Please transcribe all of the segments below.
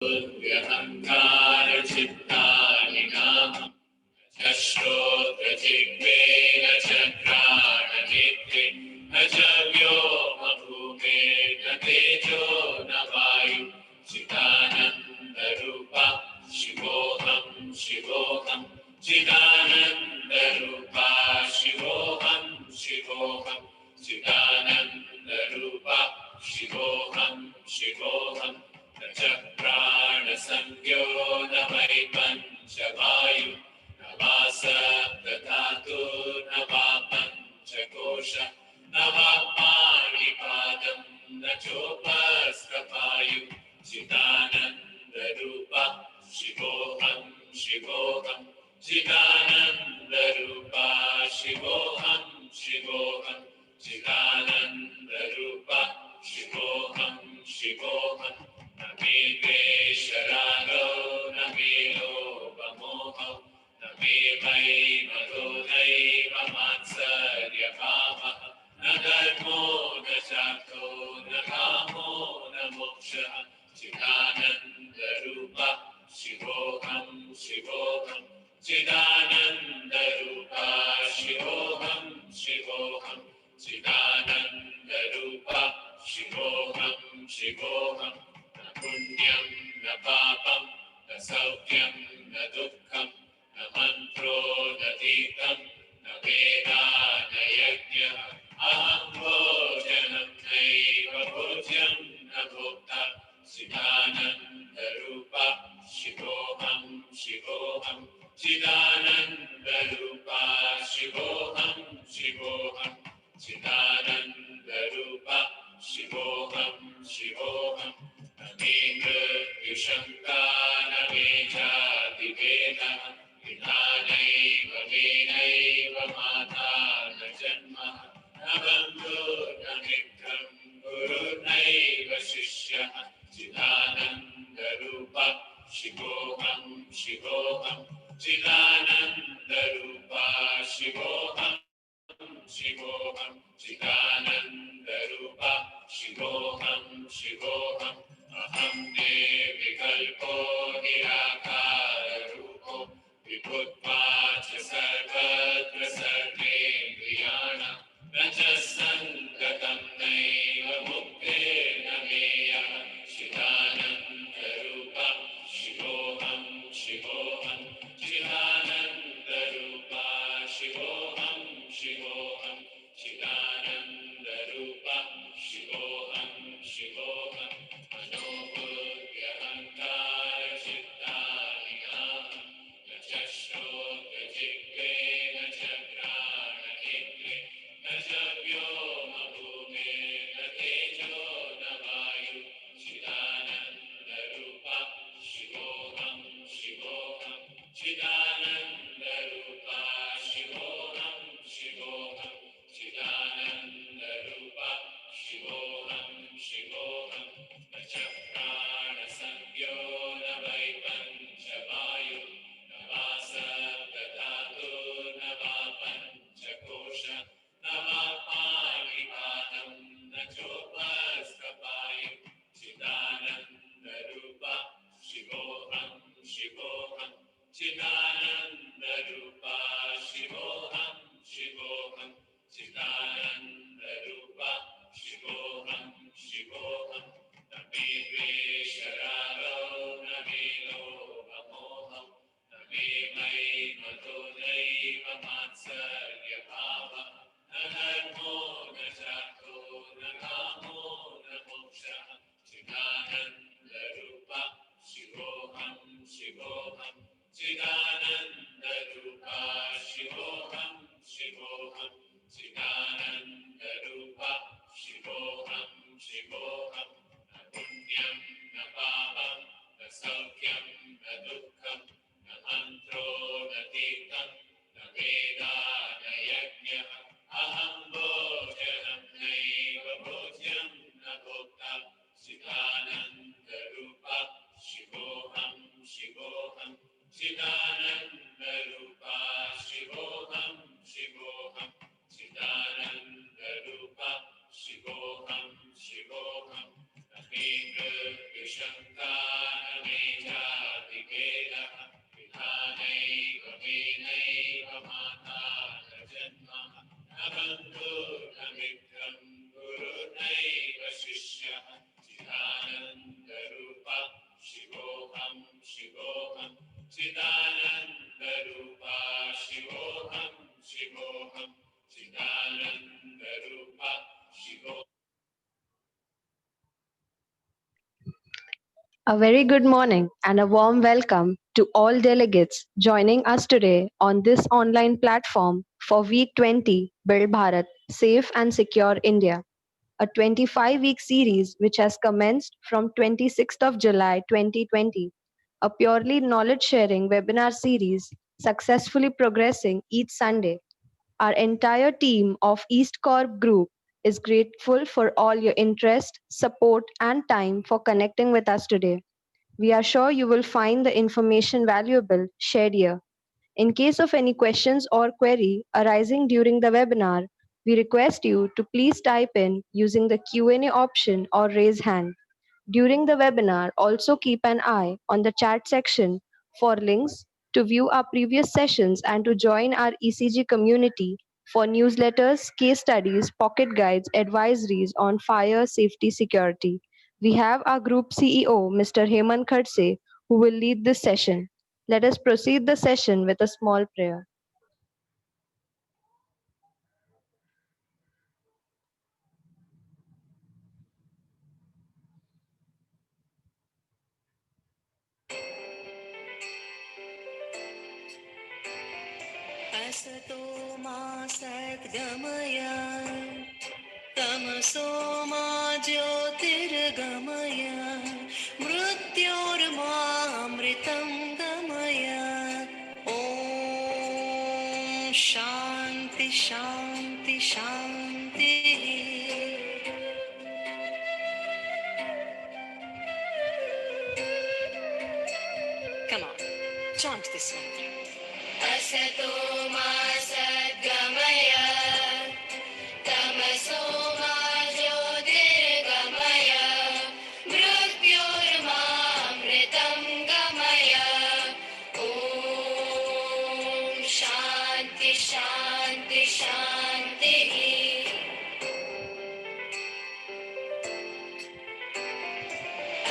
व्यहङ्कारचित्तानि नाम न श्रोत्रजिह्वे न चक्राणनेत्रे न च व्योमभूमेर्न तेजो न वायु चिदानन्दरूपा शिवोऽहं शिवोऽहं चिदानन्दरूपा शिवोऽहं शिवोऽहं चिदानन्दरूपा शिवोऽहं शिवोऽहं न च प्राणसंज्ञो न वै पञ्चवायु न वा सप्तधातु न वा पञ्चकोश न वा पाणिपादं न चोपस्कपायु चिदानन्दरूपा शिवोऽहं शिवोऽहं चिदानन्दरूपा शिवोऽहं शिवोऽहं चिदानन्दरूपा शिवोऽहं शिवोऽहं न मे द्वेषरागो न मे लोभमोहौ न मे मदो नैव मात्सर्यभावः न धर्मो न चार्थो न कामो न मोक्षः चिदानन्दरूपा शिवोऽहं शिवोऽहं चिदानन्दरूपा शिवोऽहं शिवोऽहं चिदानन्दरूपा शिवोऽहं शिवोऽहं न पुण्यं न पापं न सौख्यं न दुःखं न मन्त्रो न तीर्थं न वेदा न यज्ञः अहं भोजनं नैव भोज्यं न भोक्ता चिदानन्दरूपा शिवोऽहं शिवोऽहं चिदानन्दरूपा शिवोऽहं शिवोऽहं चिदानन्दरूपा शिवोऽहं शिवोऽहं न मे मृत्युशङ्का न मे जातिभेदः विधानैव मेनैव माता न जन्मः न बन्धुर्न मित्रं गुरुर्नैव शिष्यः चिदानन्दरूपा शिवोऽहं शिवोऽहं चिदानन्दरूपा शिवोऽहं शिवोऽहं चिदानन्दरूपा शिवोऽहं शिवोऽहं अहं निर्विकल्पो निराकाररूपो विभुत्वाच्च सर्वत्र सर्वेन्द्रियाणां न च सङ्गतं नैव मुक्तेर्न मेयः चिदानन्दरूपा शिवोऽहं शिवोऽहं चिदानन्दरूपा शिवोऽहं शिवोऽहं चिदानन्दरूपा शिवोऽहं शिवोऽहं मनोबुद्ध्यहङ्कारचित्तानि नाहं न च श्रोत्रजिह्वे न च घ्राणनेत्रे न च व्योमभूमेर्न तेजो न वायु चिदानन्दरूपा शिवोऽहं शिवोऽहं चिदानन्दरूपा शिवोऽहं शिवोऽहं चिदानन्दरूपा शिवोऽहं शिवोऽहं न च प्राणसंज्ञो न वै पञ्चवायु न वा सप्तधातु न वा पञ्चकोश न वा पाणिपादं न चोपस्कपायु चिदानन्दरूपा शिवोऽहं शिवोऽहं चिदानन्दरूपा शिवोऽहं शिवोऽहं चिदानन्दरूपा शिवोऽहं शिवोऽहं न मे द्वेषरागो न मे लोभमोहौ न मे मदो नैव मात्सर्यभावः न धर्मो न चार्थो न कामो न मोक्षः चिदानन्दरूपा शिवोऽहं शिवोऽहं चिदानन्दरूपा शिवोऽहं शिवोऽहं चिदानन्दरूपा शिवोऽहं शिवोऽहं न पुण्यं न पापं न सौख्यं न दुःखं न मन्त्रो न तीर्थं न वेदा न यज्ञः अहं भोजनं नैव भोज्यं न भोक्ता चिदानन्दरूपा शिवोऽहं शिवोऽहं चिदानन्दरूपा शिवोऽहं शिवोऽहं A very good morning and a warm welcome to all delegates joining us today on this online platform for Week 20 Build Bharat Safe and Secure India, a 25-week series which has commenced from 26th of July 2020, a purely knowledge sharing webinar series successfully progressing each Sunday. Our entire team of East Corp Group is grateful for all your interest, support, and time for connecting with us today. We are sure you will find the information valuable shared here. In case of any questions or query arising during the webinar, we request you to please type in using the Q&A option or raise hand. During the webinar, also keep an eye on the chat section for links to view our previous sessions and to join our ECG community for newsletters, case studies, pocket guides, advisories on fire safety security. We have our group CEO, Mr. Hemant Khadse, who will lead this session. Let us proceed the session with a small prayer. असतो मा सद्गमय तमसो मा ज्योतिर्गमय मृत्योर्मामृतं गमय ॐ शान्ति शान्ति शान्तिः Come on, chant this one. असतो मा सद्गमय तमसो मा ज्योतिर्गमय मृत्योर्मामृतं गमय ॐ शान्ति शान्ति शान्तिः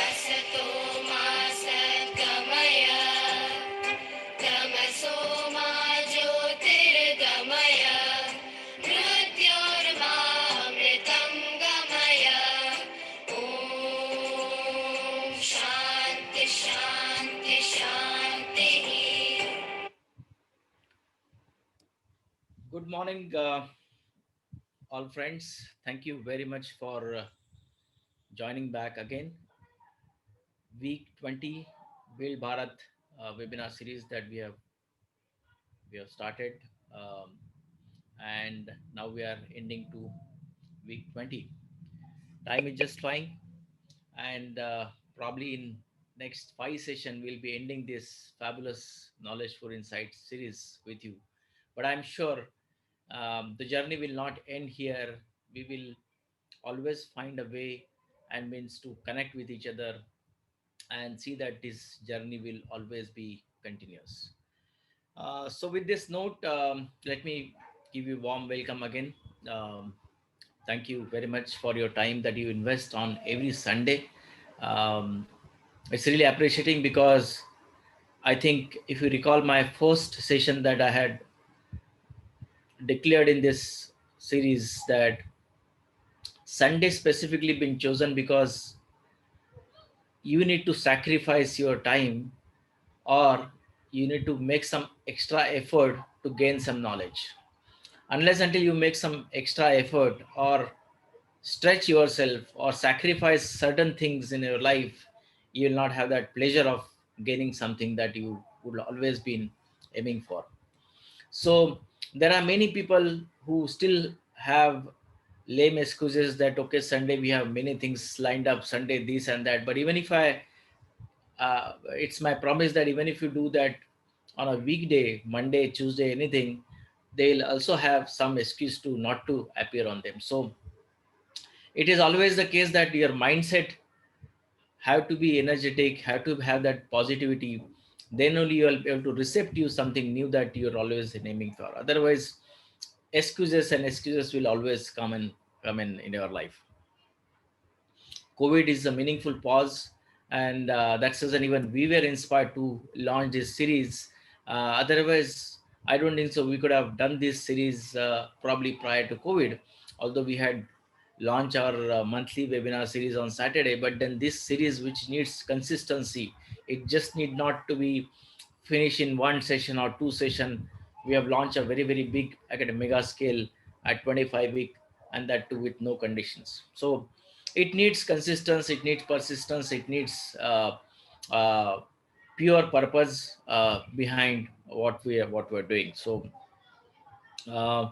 असतो मा सद्गमय तमसो मा ज्योतिर्गमय मृत्योर्मामृतं गमय ॐ शान्ति शान्ति शान्तिः Good morning, all friends. Thank you very much for joining back again. Week 20 Build Bharat webinar series that we have started, um, and now we are ending to week 20. Time is just flying, and probably in next five session we'll be ending this fabulous knowledge for insights series with you. But I'm sure the journey will not end here. We will always find a way and means to connect with each other and see that this journey will always be continuous. So with this note, let me give you warm welcome again. um, Thank you very much for your time that you invest on every Sunday. um, it's really appreciating because I think if you recall my first session that I had declared in this series, that Sunday specifically been chosen because you need to sacrifice your time, or you need to make some extra effort to gain some knowledge. Unless until you make some extra effort or stretch yourself or sacrifice certain things in your life, you will not have that pleasure of gaining something that you would always been aiming for. So there are many people who still have lame excuses that okay, Sunday we have many things lined up, Sunday this and that. But even if I it's my promise that even if you do that on a weekday, Monday, Tuesday, anything, they'll also have some excuse to not to appear on them. So it is always the case that your mindset have to be energetic, have to have that positivity. Then only you will be able to receptive something new that you're always aiming for. Otherwise, excuses will always come in your life. COVID is a meaningful pause, and that's reason even we were inspired to launch this series. Otherwise, I don't think so. We could have done this series probably prior to COVID, although we had launch our monthly webinar series on Saturday, but then this series which needs consistency, it just need not to be finished in one session or two session. We have launched a very very big academic mega scale at 25 week, and that too with no conditions. So it needs consistency, it needs persistence, it needs uh, pure purpose behind what we're doing. So uh,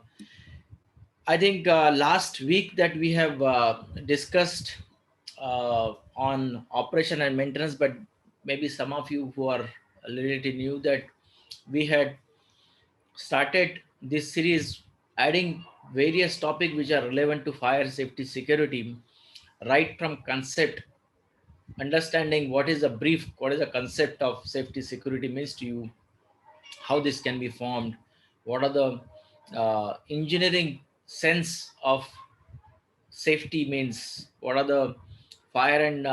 I think last week that we have discussed on operation and maintenance, but maybe some of you who are a little new, that we had started this series adding various topics which are relevant to fire safety security, right from concept, understanding what is a brief, what is the concept of safety security means to you, how this can be formed, what are the engineering sense of safety means, what are the fire and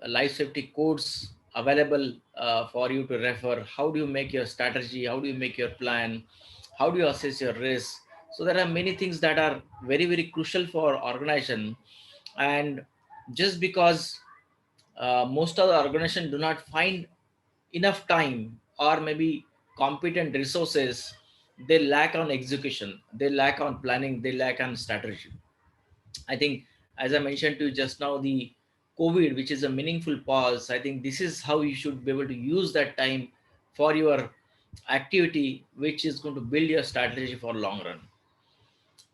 life safety codes available for you to refer, how do you make your strategy, how do you make your plan, how do you assess your risk. So there are many things that are very very crucial for organization. And just because most of the organization do not find enough time or maybe competent resources, they lack on execution, they lack on planning, they lack on strategy. I think, as I mentioned to you just now, the COVID, which is a meaningful pause, I think this is how you should be able to use that time for your activity, which is going to build your strategy for long run.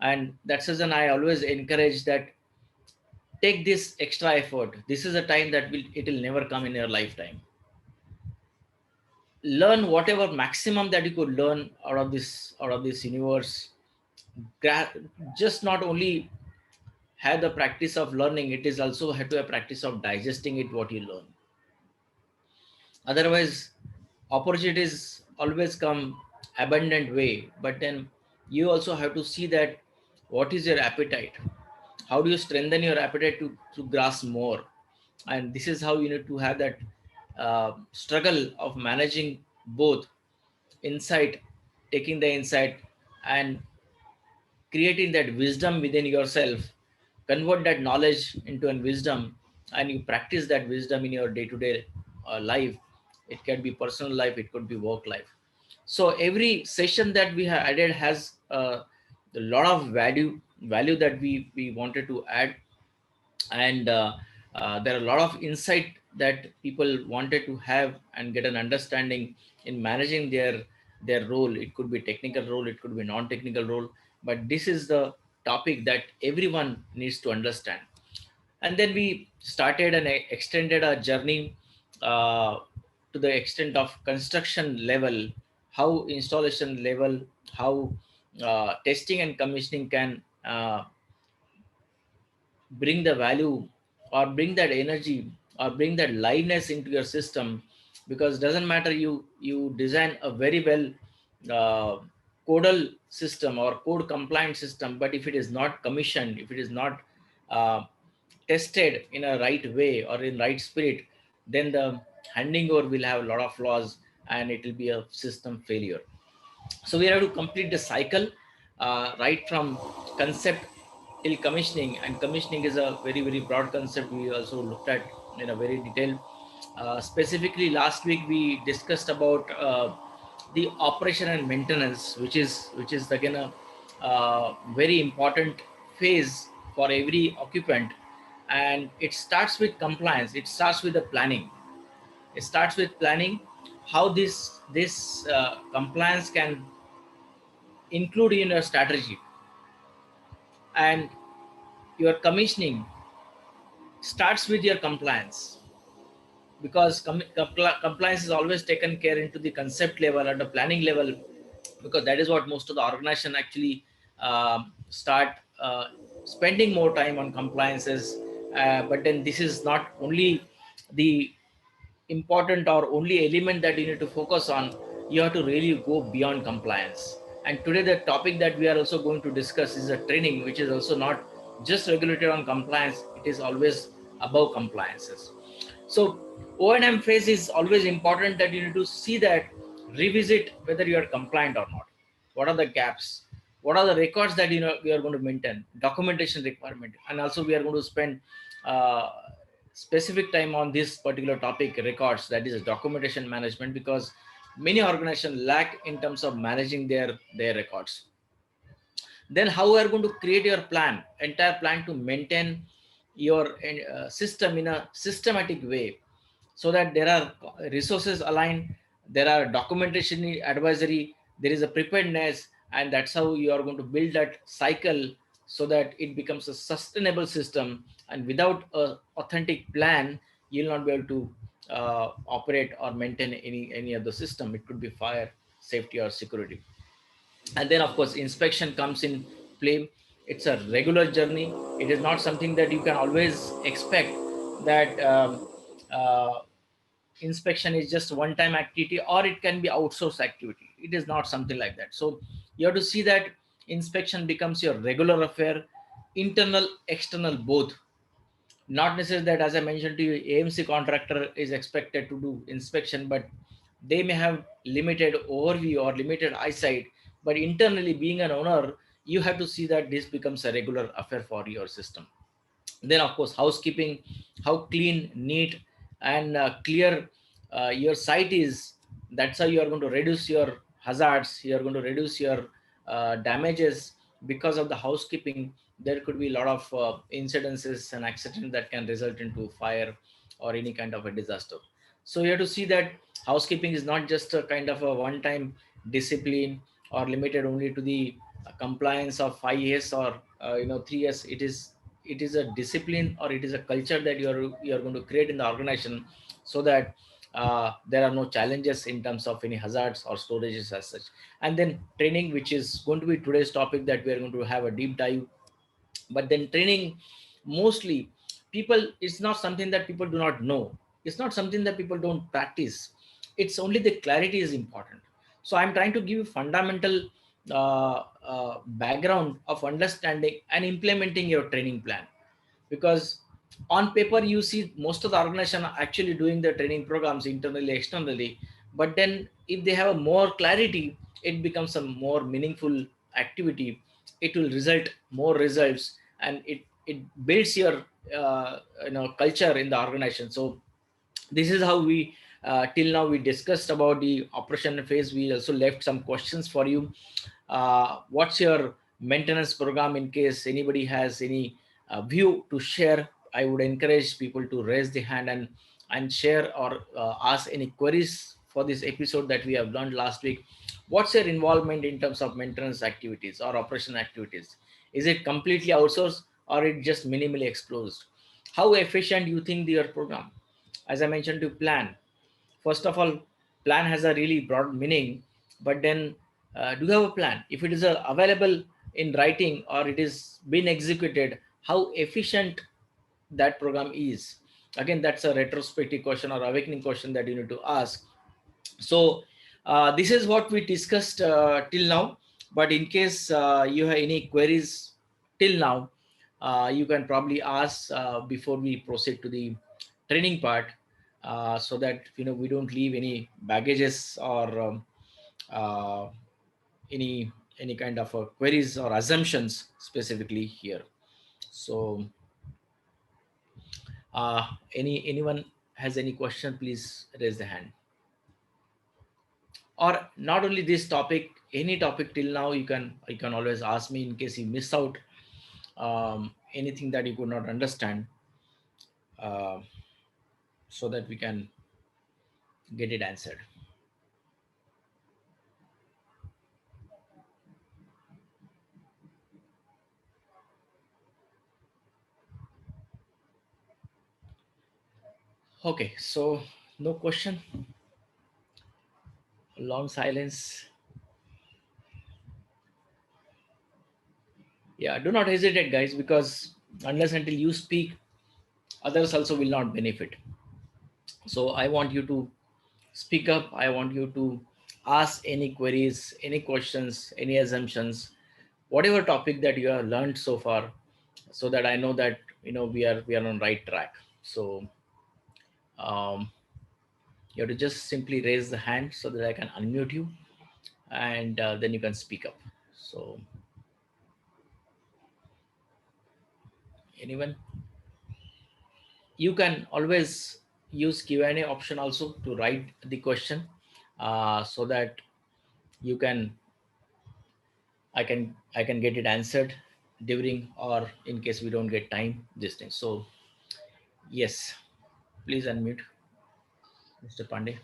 And that's the reason I always encourage that take this extra effort. This is a time that will never come in your lifetime. Learn whatever maximum that you could learn out of this universe. Gra- just not only have the practice of learning, it is also have to have practice of digesting it what you learn. Otherwise opportunities always come abundant way, but then you also have to see that what is your appetite, how do you strengthen your appetite to grasp more. And this is how you need to have that struggle of managing both insight, taking the insight and creating that wisdom within yourself, convert that knowledge into a wisdom, and you practice that wisdom in your day-to-day life. It can be personal life, it could be work life. So every session that we have added has a lot of value that we wanted to add. And there are a lot of insight that people wanted to have and get an understanding in managing their role. It could be technical role, it could be non-technical role, but this is the topic that everyone needs to understand. And then we started and extended our journey uh, to the extent of construction level, how installation level, how testing and commissioning can bring the value or bring that energy or bring that liveness into your system. Because doesn't matter, you design a very well uh, codal system or code compliant system, but if it is not commissioned, if it is not uh, tested in a right way or in right spirit, then the handing over will have a lot of flaws and it will be a system failure. So we have to complete the cycle right from concept till commissioning. And commissioning is a very very broad concept we also looked at in a very detailed. Specifically last week we discussed about the operation and maintenance, which is again a very important phase for every occupant. And it starts with compliance, it starts with the planning, it starts with planning how this compliance can include in your strategy. And your commissioning starts with your compliance, because compliance is always taken care into the concept level and the planning level, because that is what most of the organization actually start spending more time on compliances. But then this is not only the important or only element that you need to focus on, you have to really go beyond compliance. And today the topic that we are also going to discuss is a training which is also not just regulated on compliance, it is always above compliances. So O&M phase is always important, that you need to see that, revisit whether you are compliant or not, what are the gaps, what are the records that we are going to maintain, documentation requirement, and also we are going to spend uh, specific time on this particular topic, records, that is documentation management, because many organizations lack in terms of managing their records. Then how we are going to create your plan, entire plan to maintain your system in a systematic way, so that there are resources aligned, there are documentation advisory, there is a preparedness, and that's how you are going to build that cycle, so that it becomes a sustainable system. And without a authentic plan, you'll not be able to operate or maintain any other system. It could be fire, safety, or security. And then of course inspection comes in play. It's a regular journey. It is not something that you can always expect that uh, inspection is just one time activity, or it can be outsourced activity. It is not something like that. So you have to see that inspection becomes your regular affair, internal, external, both. Not necessarily that, as I mentioned to you, AMC contractor is expected to do inspection, but they may have limited overview or limited eyesight. But internally, being an owner, you have to see that this becomes a regular affair for your system. Then of course housekeeping, how clean, neat, and clear your site is. That's how you are going to reduce your hazards, you are going to reduce your damages. Because of the housekeeping, there could be a lot of incidences and accidents that can result into fire or any kind of a disaster. So you have to see that housekeeping is not just a kind of a one time discipline, or limited only to the compliance of 5 years or 3 years. It is a discipline, or it is a culture that you are going to create in the organization, so that there are no challenges in terms of any hazards or storages as such. And then training, which is going to be today's topic, that we are going to have a deep dive. But then training, mostly people, it's not something that people do not know, it's not something that people don't practice. It's only the clarity is important. So I'm trying to give you fundamental background of understanding and implementing your training plan. Because on paper you see most of the organization are actually doing the training programs internally, externally. But then if they have a more clarity, it becomes a more meaningful activity. It will result more results, and it builds your culture in the organization. So this is how we till now we discussed about the operation phase. We also left some questions for you. What's your maintenance program? In case anybody has any view to share, I would encourage people to raise the hand and share, or ask any queries for this episode that we have learned last week. What's your involvement in terms of maintenance activities or operation activities? Is it completely outsourced, or it just minimally exposed? How efficient you think your program? As I mentioned, to plan, first of all, plan has a really broad meaning. But then do you have a plan? If it is available in writing, or it is being executed, how efficient that program is? Again, that's a retrospective question or awakening question that you need to ask. So this is what we discussed till now. But in case you have any queries till now, you can probably ask before we proceed to the training part, so that we don't leave any baggages, or uh, any any kind of queries or assumptions specifically here. So anyone has any question, please raise the hand. Or not only this topic, any topic till now, you can always ask me, in case you miss out anything that you could not understand, uh, so that we can get it answered. Okay, so no question. Long silence. Yeah, do not hesitate, guys, because unless until you speak, others also will not benefit. So I want you to speak up. I want you to ask any queries, any questions, any assumptions, whatever topic that you have learned so far, so that I know that we are on right track. So um, you have to just simply raise the hand so that I can unmute you, and then you can speak up. So Anyone? You can always use Q&A option also to write the question, so that you can I can get it answered during, or in case we don't get time this thing. So yes, please unmute, Mr. Pandey.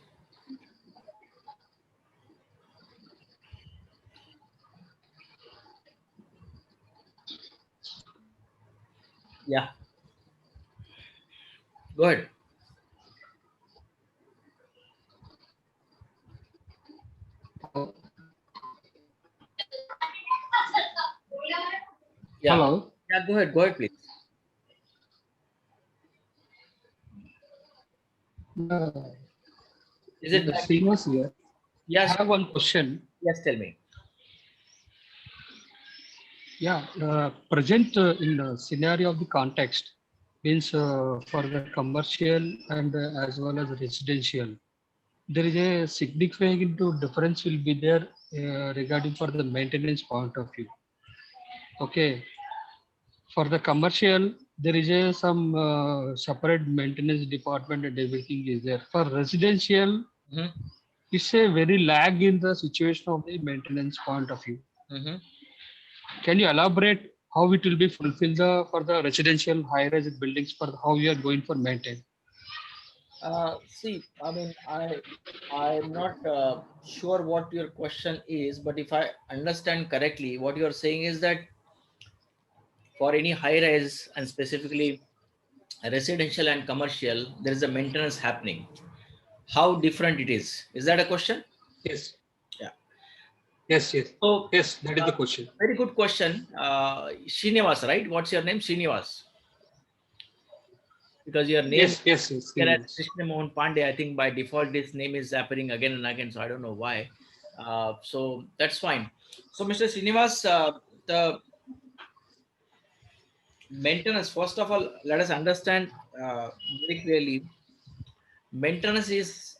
Yeah, go ahead. Yeah, Hello, yeah, go ahead please. uh, Is it back? Srinivas here. I Yes, have one question. yes, tell me. Yeah, present in the scenario of the context means for the commercial and as well as residential, there is a significant difference will be there regarding for the maintenance point of view. Okay, for the commercial, there is a some separate maintenance department and everything is there. For residential, Mm-hmm. it's a very lag in the situation of the maintenance point of view. Mm-hmm. Can you elaborate how it will be fulfilled for the residential high-rise buildings for how you are going for maintain? See, I mean, I'm not sure what your question is, but if I understand correctly, what you're saying is that for any high rise, and specifically residential and commercial, there is a maintenance happening. How different it is? Is that a question? Yes, Yeah. yes, yes, So, yes. That is uh, the question. very good question. Srinivas, right? What's your name? Srinivas. Because your name Yes, yes, yes. here as Srinivas. Krishna Mohan Pandey, I think by default this name is appearing again and again, so I don't know why. So that's fine. So, Mr. Srinivas, the maintenance, first of all, let us understand very clearly. Maintenance is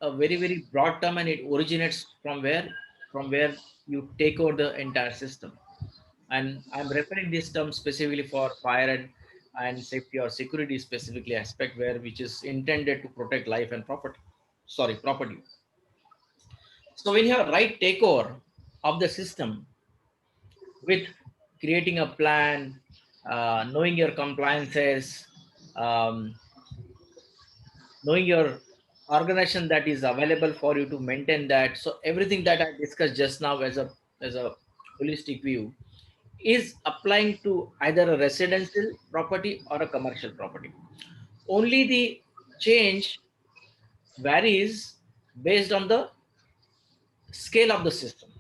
a very, very broad term, and it originates from where? From where you take over the entire system. And I'm referring this term specifically for fire and safety or security specifically aspect, where which is intended to protect life and property. Sorry, property. So when you have right takeover of the system with creating a plan, knowing your compliances, um, knowing your organization that is available for you to maintain that. So everything that I discussed just now as a holistic view is applying to either a residential property or a commercial property. Only the change varies based on the scale of the system,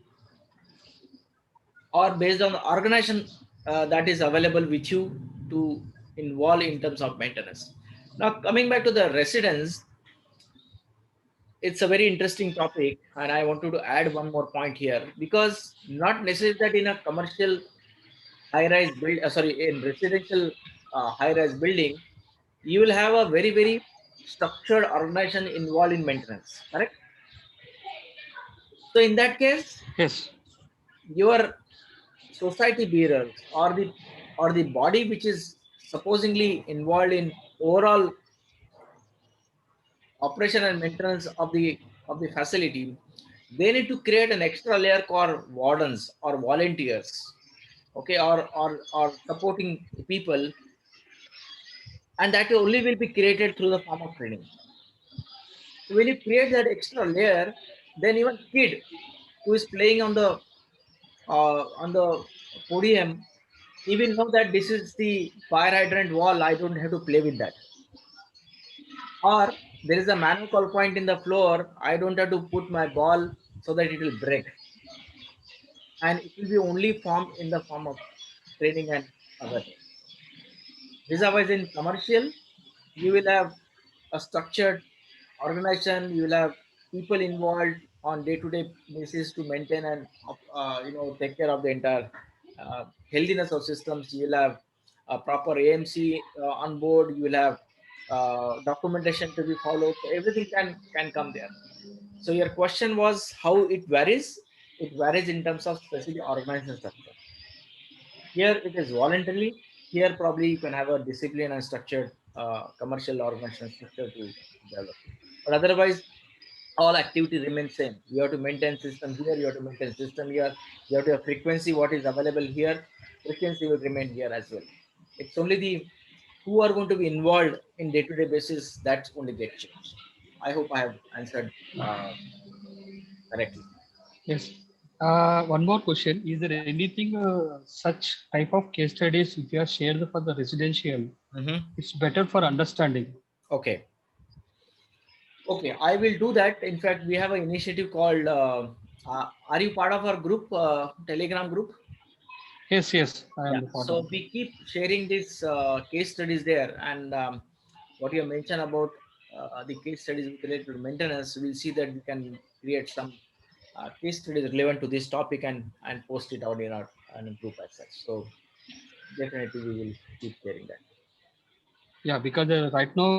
or based on the organization that is available with you to involve in terms of maintenance. Now, coming back to the residence, it's a very interesting topic, and I wanted to add one more point here, because not necessarily that in a commercial high-rise build, sorry, in residential high-rise building, you will have a very, very structured organization involved in maintenance. Correct. So in that case, Yes, your society bearers, or the body which is supposedly involved in overall operation and maintenance of the facility, they need to create an extra layer called wardens or volunteers, okay, or supporting people, and that only will be created through the form of training. So when you create that extra layer, then even kid who is playing on the podium, he will know that this is the fire hydrant wall. I don't have to play with that. Or there is a manhole point in the floor. I don't have to put my ball so that it will break, and it will be only formed in the form of training and other things. This otherwise in commercial, you will have a structured organization. You will have people involved on day-to-day basis to maintain and take care of the entire healthiness of systems. You will have a proper AMC on board. You will have documentation to be followed. So everything can come there. So your question was how it varies. It varies in terms of specific organization structure. Here it is voluntarily. Here, probably you can have a discipline and structured commercial organization structure to develop. But otherwise, all activity remains same. You have to maintain system here. You have to maintain system here. You have to have frequency. What is available here, frequency will remain here as well. It's only the who are going to be involved in day-to-day basis that's only get changed. I hope I have answered correctly. Yes. One more question. Is there anything such type of case studies if you are shared for the residential? Hmm. It's better for understanding. Okay. Okay, I will do that. In fact, we have an initiative called. Are you part of our group, Telegram group? Yes, yes, I am Yeah. the part of So it. we keep sharing these case studies there, and what you mentioned about the case studies related to maintenance, we'll see that we can create some case studies relevant to this topic and post it out in a group as such. So definitely we will keep sharing that. Yeah, because right now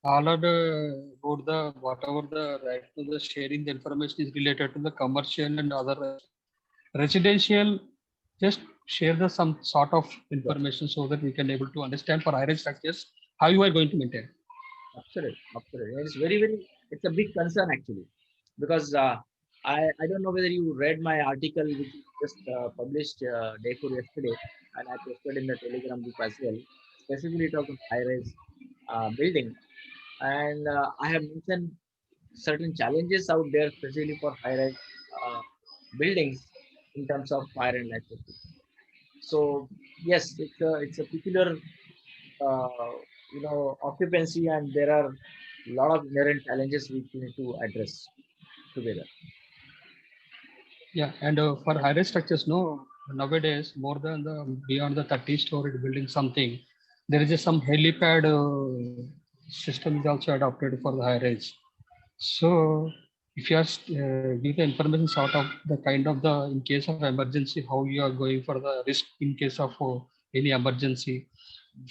all are about the whatever the right to the sharing the information is related to the commercial and other residential. Just share the some sort of Yes. information so that we can able to understand for higher structures how you are going to maintain. Absolutely, absolutely. And it's it's a big concern actually, because I don't know whether you read my article which is just published day before yesterday, and I posted in the Telegram group as well. Specifically, talk of high-rise building, and I have mentioned certain challenges out there, especially for high-rise uh, buildings in terms of fire and life safety. So yes, it's a peculiar uh, occupancy, and there are a lot of inherent challenges which we need to address together. Yeah, and for higher structures, no, nowadays more than the beyond the 30-story building something, there is a some helipad system is also adopted for the high rise. So if you ask, give the information sort of the kind of the in case of emergency, how you are going for the risk in case of any emergency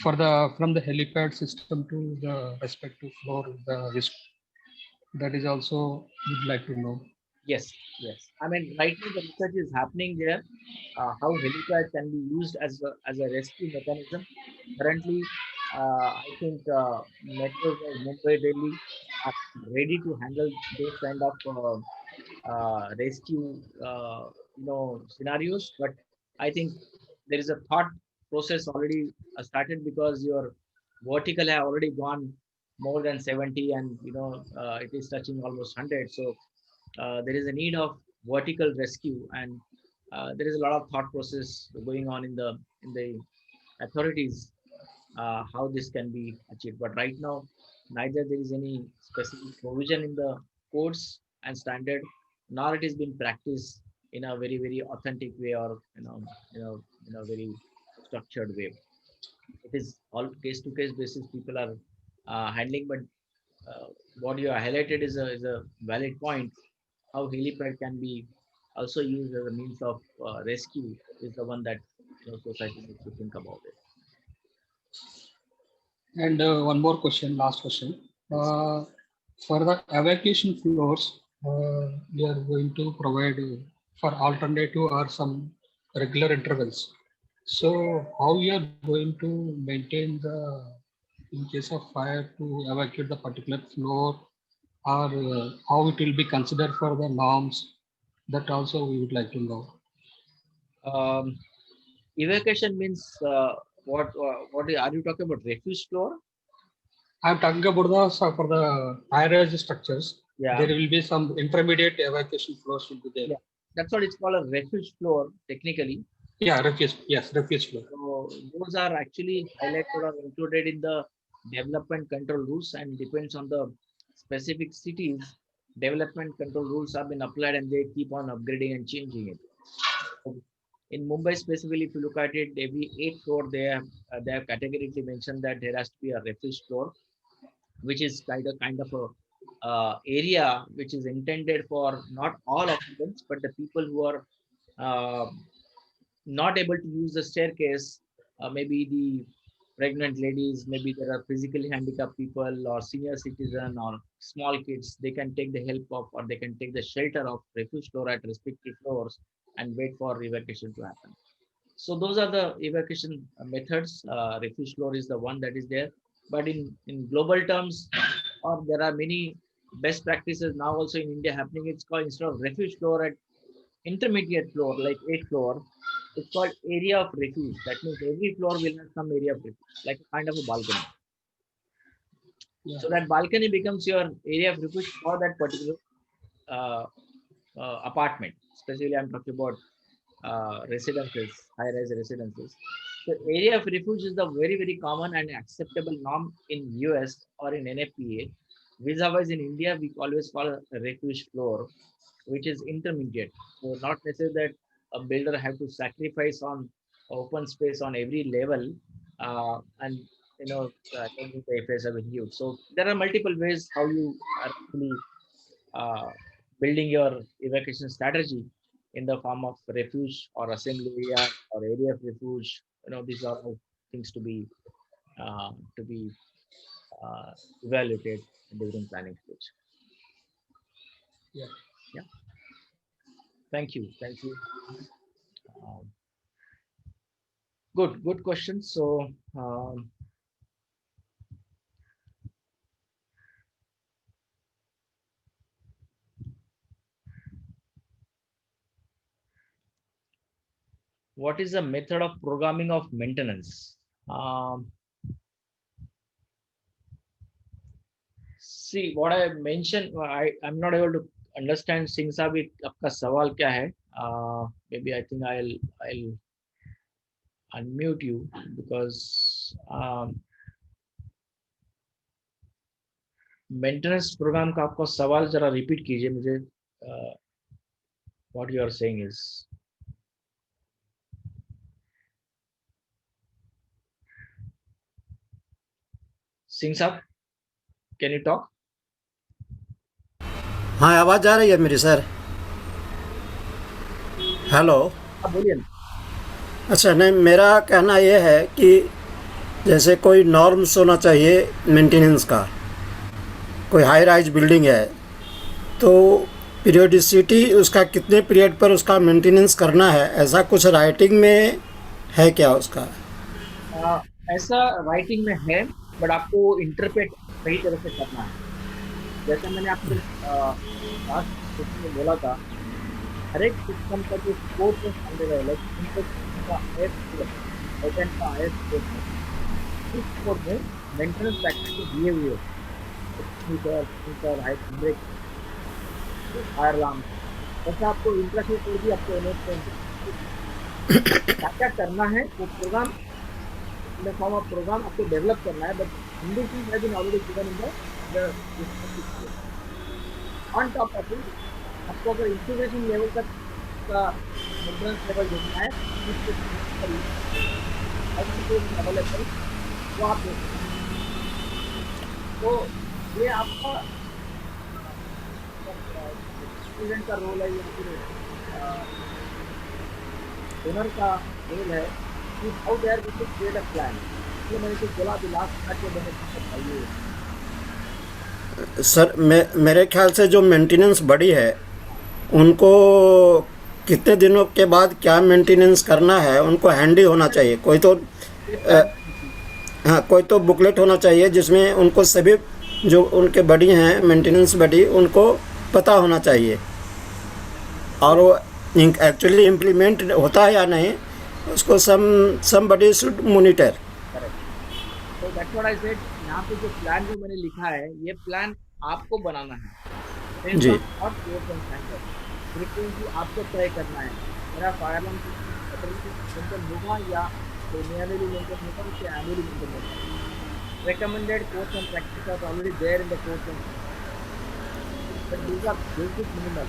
for the from the helipad system to the respective floor, the risk that is also would like to know. Yes, yes. I mean, right now the research is happening there. How helipad can be used as a rescue mechanism. Currently, I think metros like Mumbai, Delhi are ready to handle those kind of rescue scenarios. But I think there is a thought process already started, because your vertical have already gone more than 70, and it is touching almost 100. So there is a need of vertical rescue, and there is a lot of thought process going on in the authorities, how this can be achieved. But right now, neither there is any specific provision in the codes and standard, nor it is being practiced in a very authentic way, or in a very structured way. It is all case to case basis people are handling. But what you have highlighted is a valid point. How helipad can be also used as a means of rescue is the one that society needs to think about it. And one more question, last question. Yes. For the evacuation floors, we are going to provide for alternative or some regular intervals. So how we are going to maintain the in case of fire to evacuate the particular floor, or how it will be considered for the norms, that also we would like to know. Um, Evacuation means what are you talking about? Refuge floor? I'm talking about the so for the high-rise structures. There Yeah, will be some intermediate evacuation floors will be there. yeah. That's what it's called, a refuge floor technically. Yeah, refuge. Yes, refuge floor. So those are actually highlighted or included in the development control rules, and depends on the specific cities. Development control rules have been applied, and they keep on upgrading and changing it. So in Mumbai specifically, if you look at it, every 8 floor they have categorically mentioned that there has to be a refuge floor, which is kind of a area which is intended for not all occupants, but the people who are uh, not able to use the staircase, maybe the pregnant ladies, maybe there are physically handicapped people or senior citizen or small kids, they can take the help of, or they can take the shelter of refuge floor at respective floors and wait for evacuation to happen. So those are the evacuation methods. Refuge floor is the one that is there, but in global terms, or there are many best practices now also in India happening. It's called, instead of refuge floor, at intermediate floor like 8th floor, it's called area of refuge. That means every floor will have some area of refuge, like a kind of a balcony. Yeah. So that balcony becomes your area of refuge for that particular uh, apartment. Especially, I'm talking about residences, high-rise residences. So area of refuge is the very, very common and acceptable norm in US or in NFPA. Vis-a-vis in India, we always call a refuge floor, which is intermediate. So not necessarily that a builder have to sacrifice on open space on every level, and don't need the FS of huge. So there are multiple ways how you are actually uh, building your evacuation strategy in the form of refuge or assembly area or area of refuge. These are all things to be uh, evaluated during planning stage. Yeah. Yeah, thank you. Um, good question. So, what is the method of programming of maintenance? Um, See what I mentioned. I'm not able to understand Singh साहब ये आपका सवाल क्या है? Maybe I think I'll unmute you because maintenance program का आपका सवाल जरा रिपीट कीजिए मुझे. What you are saying is, Singh साहब, can you talk? हाँ, आवाज़ आ रही है मेरी सर? हेलो. हाँ, बोलिए ना. अच्छा, नहीं, मेरा कहना ये है कि जैसे कोई नॉर्म्स होना चाहिए मेंटेनेंस का. कोई हाई राइज बिल्डिंग है तो पीरियोडिसिटी उसका कितने पीरियड पर उसका मेंटेनेंस करना है, ऐसा कुछ राइटिंग में है क्या उसका? ऐसा राइटिंग में है, बट आपको इंटरप्रेट सही तरह से करना है. जैसे मैंने आपको लास्ट क्वेश्चन में बोला था, हर एक सिस्टम का जो स्कोप है स्टैंडर्ड है, लाइक का आईएस कोड का आईएस कोड है. इस कोड में मेंटेनेंस प्रैक्टिस दिए हुए metre metre height break fire alarm. ऐसा आपको इंटरेस्ट कोड भी आपको क्या क्या करना है वो program in the form of program आपको डेवलप करना है. But conditions have been already given in the on top of it. आपको अगर इंटीग्रेशन लेवल तक का मेंटेनेंस लेवल देखना है अवेलेबल, वो आप देख सकते हैं. तो ये आपका स्टूडेंट का रोल है या फिर ओनर का रोल है कि how they are going to create a plan. इसलिए मैंने तो बोला कि लास्ट तक के बेनिफिट बताइए. सर, मेरे ख्याल से जो मेंटेनेंस बड़ी है उनको कितने दिनों के बाद क्या मेंटेनेंस करना है उनको हैंडी होना चाहिए. कोई तो हाँ, कोई तो बुकलेट होना चाहिए जिसमें उनको सभी जो उनके बडी हैं मेंटेनेंस बडी उनको पता होना चाहिए, और वो एक्चुअली इम्प्लीमेंट होता है या नहीं उसको somebody should monitor. करेक्ट. तो दैट्स व्हाट आई सेड. यहाँ पे जो प्लान जो मैंने लिखा है, ये प्लान आपको बनाना है. जी. और कोर्स एंड स्टैंडर्ड फ्रीक्वेंसी आपको तय करना है. मेरा फायर अलार्म मेंटेन होगा या सेमियरली मेंटेन होगा या एनुअली मेंटेन होगा. recommended course and practice are already there in the course and but these are basic minimal.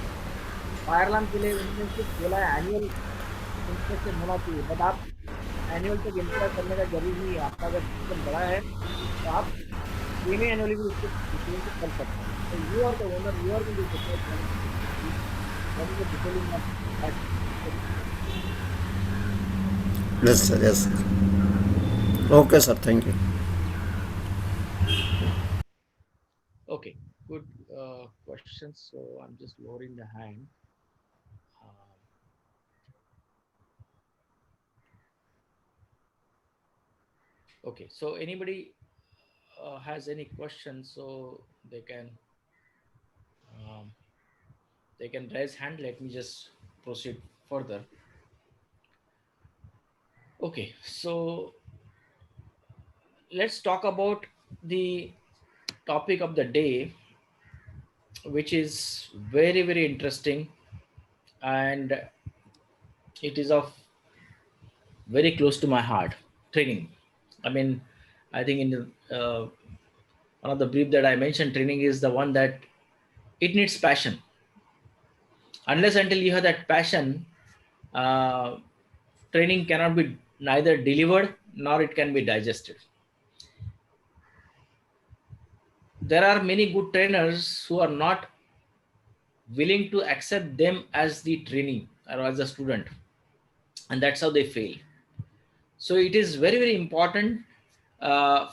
Fire alarm के लिए उन्होंने सिर्फ बोला है एनुअल इंस्पेक्शन होना चाहिए, बट आप एनुअल तक इंस्पेक्ट करने का जरूरी नहीं है. आपका अगर सिस्टम बड़ा है तो आप सेमी एनुअली भी उसको कर सकते हैं. तो you are the owner, you are the Yes sir, yes sir. Okay sir, thank you. Okay, good questions. So I'm just lowering the hand. Um, Okay, so anybody has any questions, so um, they can raise hand. Let me just proceed further. Okay, so let's talk about the topic of the day, which is very very interesting, and it is of very close to my heart. Training. I mean, I think in the one of the brief that I mentioned, training is the one that it needs passion. Unless until you have that passion, uh, training cannot be neither delivered nor it can be digested. There are many good trainers who are not willing to accept them as the trainee or as a student, and that's how they fail. So it is very very important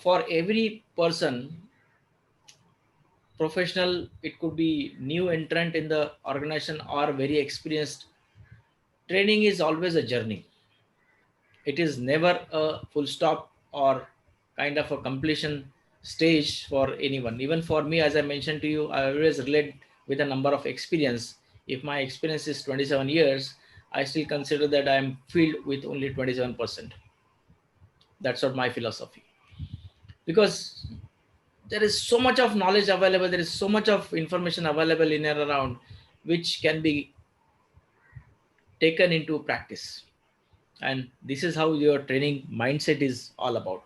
for every person, professional, it could be new entrant in the organization or very experienced. Training is always a journey. It is never a full stop or kind of a completion stage for anyone. Even for me, as I mentioned to you, I always relate with a number of experience. If my experience is 27 years, I still consider that I am filled with only 27%. That's what my philosophy. Because there is so much of knowledge available, there is so much of information available in and around, which can be taken into practice. And this is how your training mindset is all about.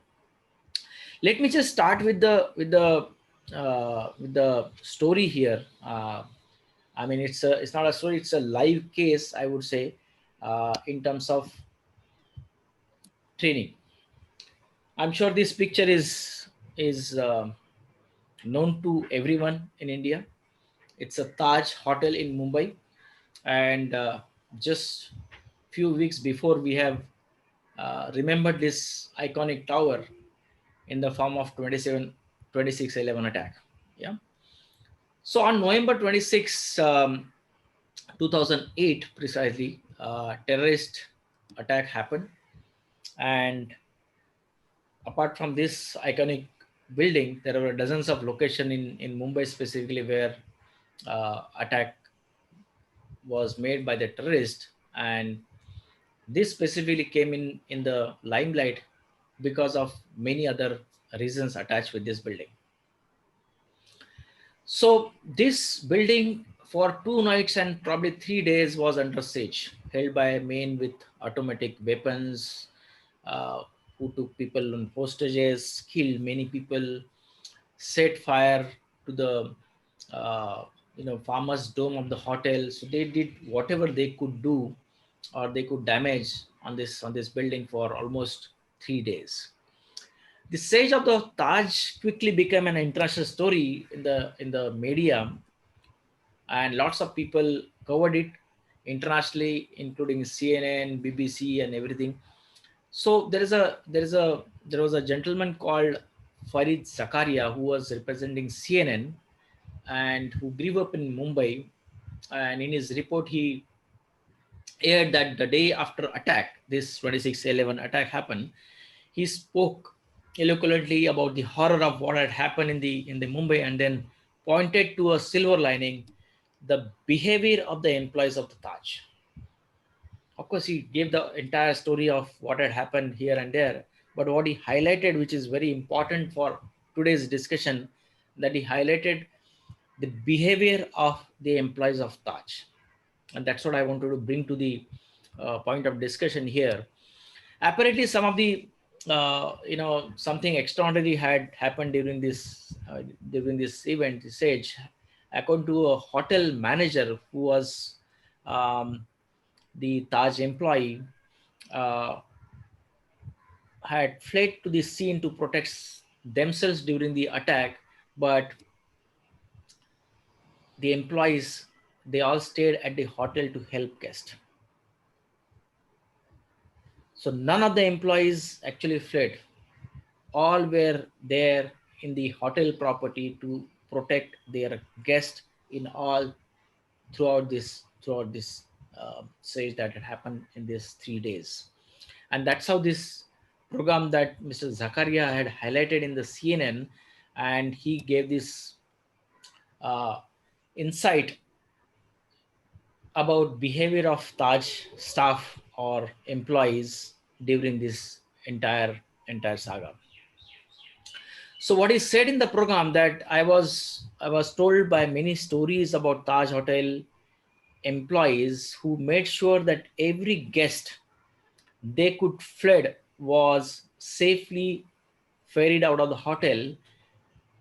Let me just start with the story here. I mean, it's not a story; it's a live case, I would say, in terms of training. I'm sure this picture is known to everyone in India. It's a Taj hotel in Mumbai, and just few weeks before we have remembered this iconic tower in the form of 26/11 attack. Yeah. So on November 26, 2008, precisely, terrorist attack happened. And apart from this iconic building, there were dozens of locations in Mumbai specifically where attack was made by the terrorist. And this specifically came in the limelight because of many other reasons attached with this building. So this building for 2 nights and probably 3 days was under siege, held by men with automatic weapons, uh, who took people on hostages, killed many people, set fire to the uh, farmers' dome of the hotel. So they did whatever they could do, or they could damage on this building for almost 3 days. The siege of the Taj quickly became an international story in the media, and lots of people covered it internationally, including CNN, BBC, and everything. So there was a gentleman called Farid Zakaria who was representing CNN and who grew up in Mumbai. And in his report, he aired that the day after attack, this 26/11 attack happened, he spoke eloquently about the horror of what had happened in the Mumbai, and then pointed to a silver lining: the behavior of the employees of the Taj. Of course, he gave the entire story of what had happened here and there, but what he highlighted, which is very important for today's discussion, that he highlighted the behavior of the employees of Taj. And that's what I wanted to bring to the point of discussion here. Apparently, some of the something extraordinary had happened during this event, this age, according to a hotel manager who was um, the Taj employee, uh, had fled to the scene to protect themselves during the attack, but the employees, they all stayed at the hotel to help guests. So none of the employees actually fled. All were there in the hotel property to protect their guests in all throughout this siege that had happened in these 3 days. And that's how this program that Mr. Zakaria had highlighted in the CNN, and he gave this uh, insight about behavior of Taj staff or employees during this entire saga. So what is said in the program that I was told by many stories about Taj Hotel employees who made sure that every guest they could fled was safely ferried out of the hotel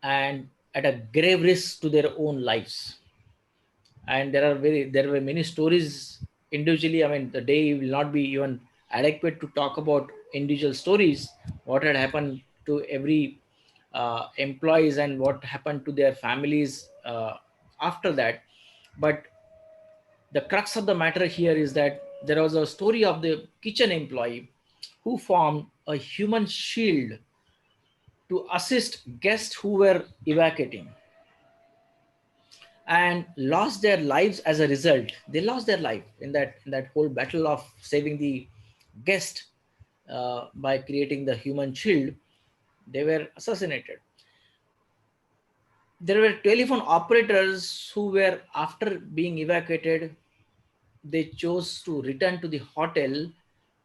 and at a grave risk to their own lives. And there were many stories individually. I mean, the day will not be even adequate to talk about individual stories, what had happened to every employees and what happened to their families after that. But the crux of the matter here is that there was a story of the kitchen employee who formed a human shield to assist guests who were evacuating and lost their lives as a result. They lost their life in that whole battle of saving the guest by creating the human shield. They were assassinated. There were telephone operators who were, after being evacuated, they chose to return to the hotel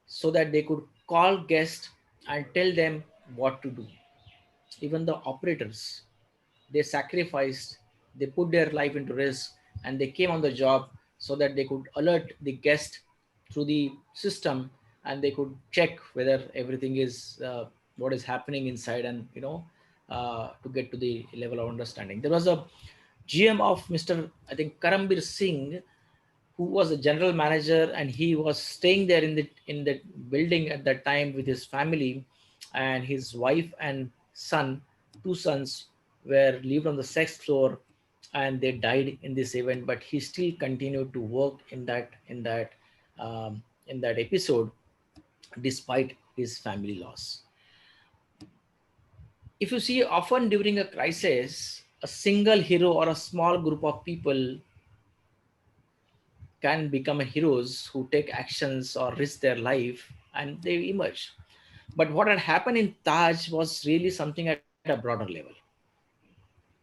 so that they could call guests and tell them what to do. Even the operators, they sacrificed, they put their life into risk, and they came on the job so that they could alert the guest through the system, and they could check whether everything is what is happening inside, and to get to the level of understanding. There was a GM of Mr. I think Karambir Singh, who was a general manager, and he was staying there in the building at that time with his family, and his wife and son, two sons, were lived on the sixth floor, and they died in this event. But he still continued to work in that episode despite his family loss. If you see, often during a crisis, a single hero or a small group of people can become heroes who take actions or risk their life and they emerge. But what had happened in Taj was really something at a broader level.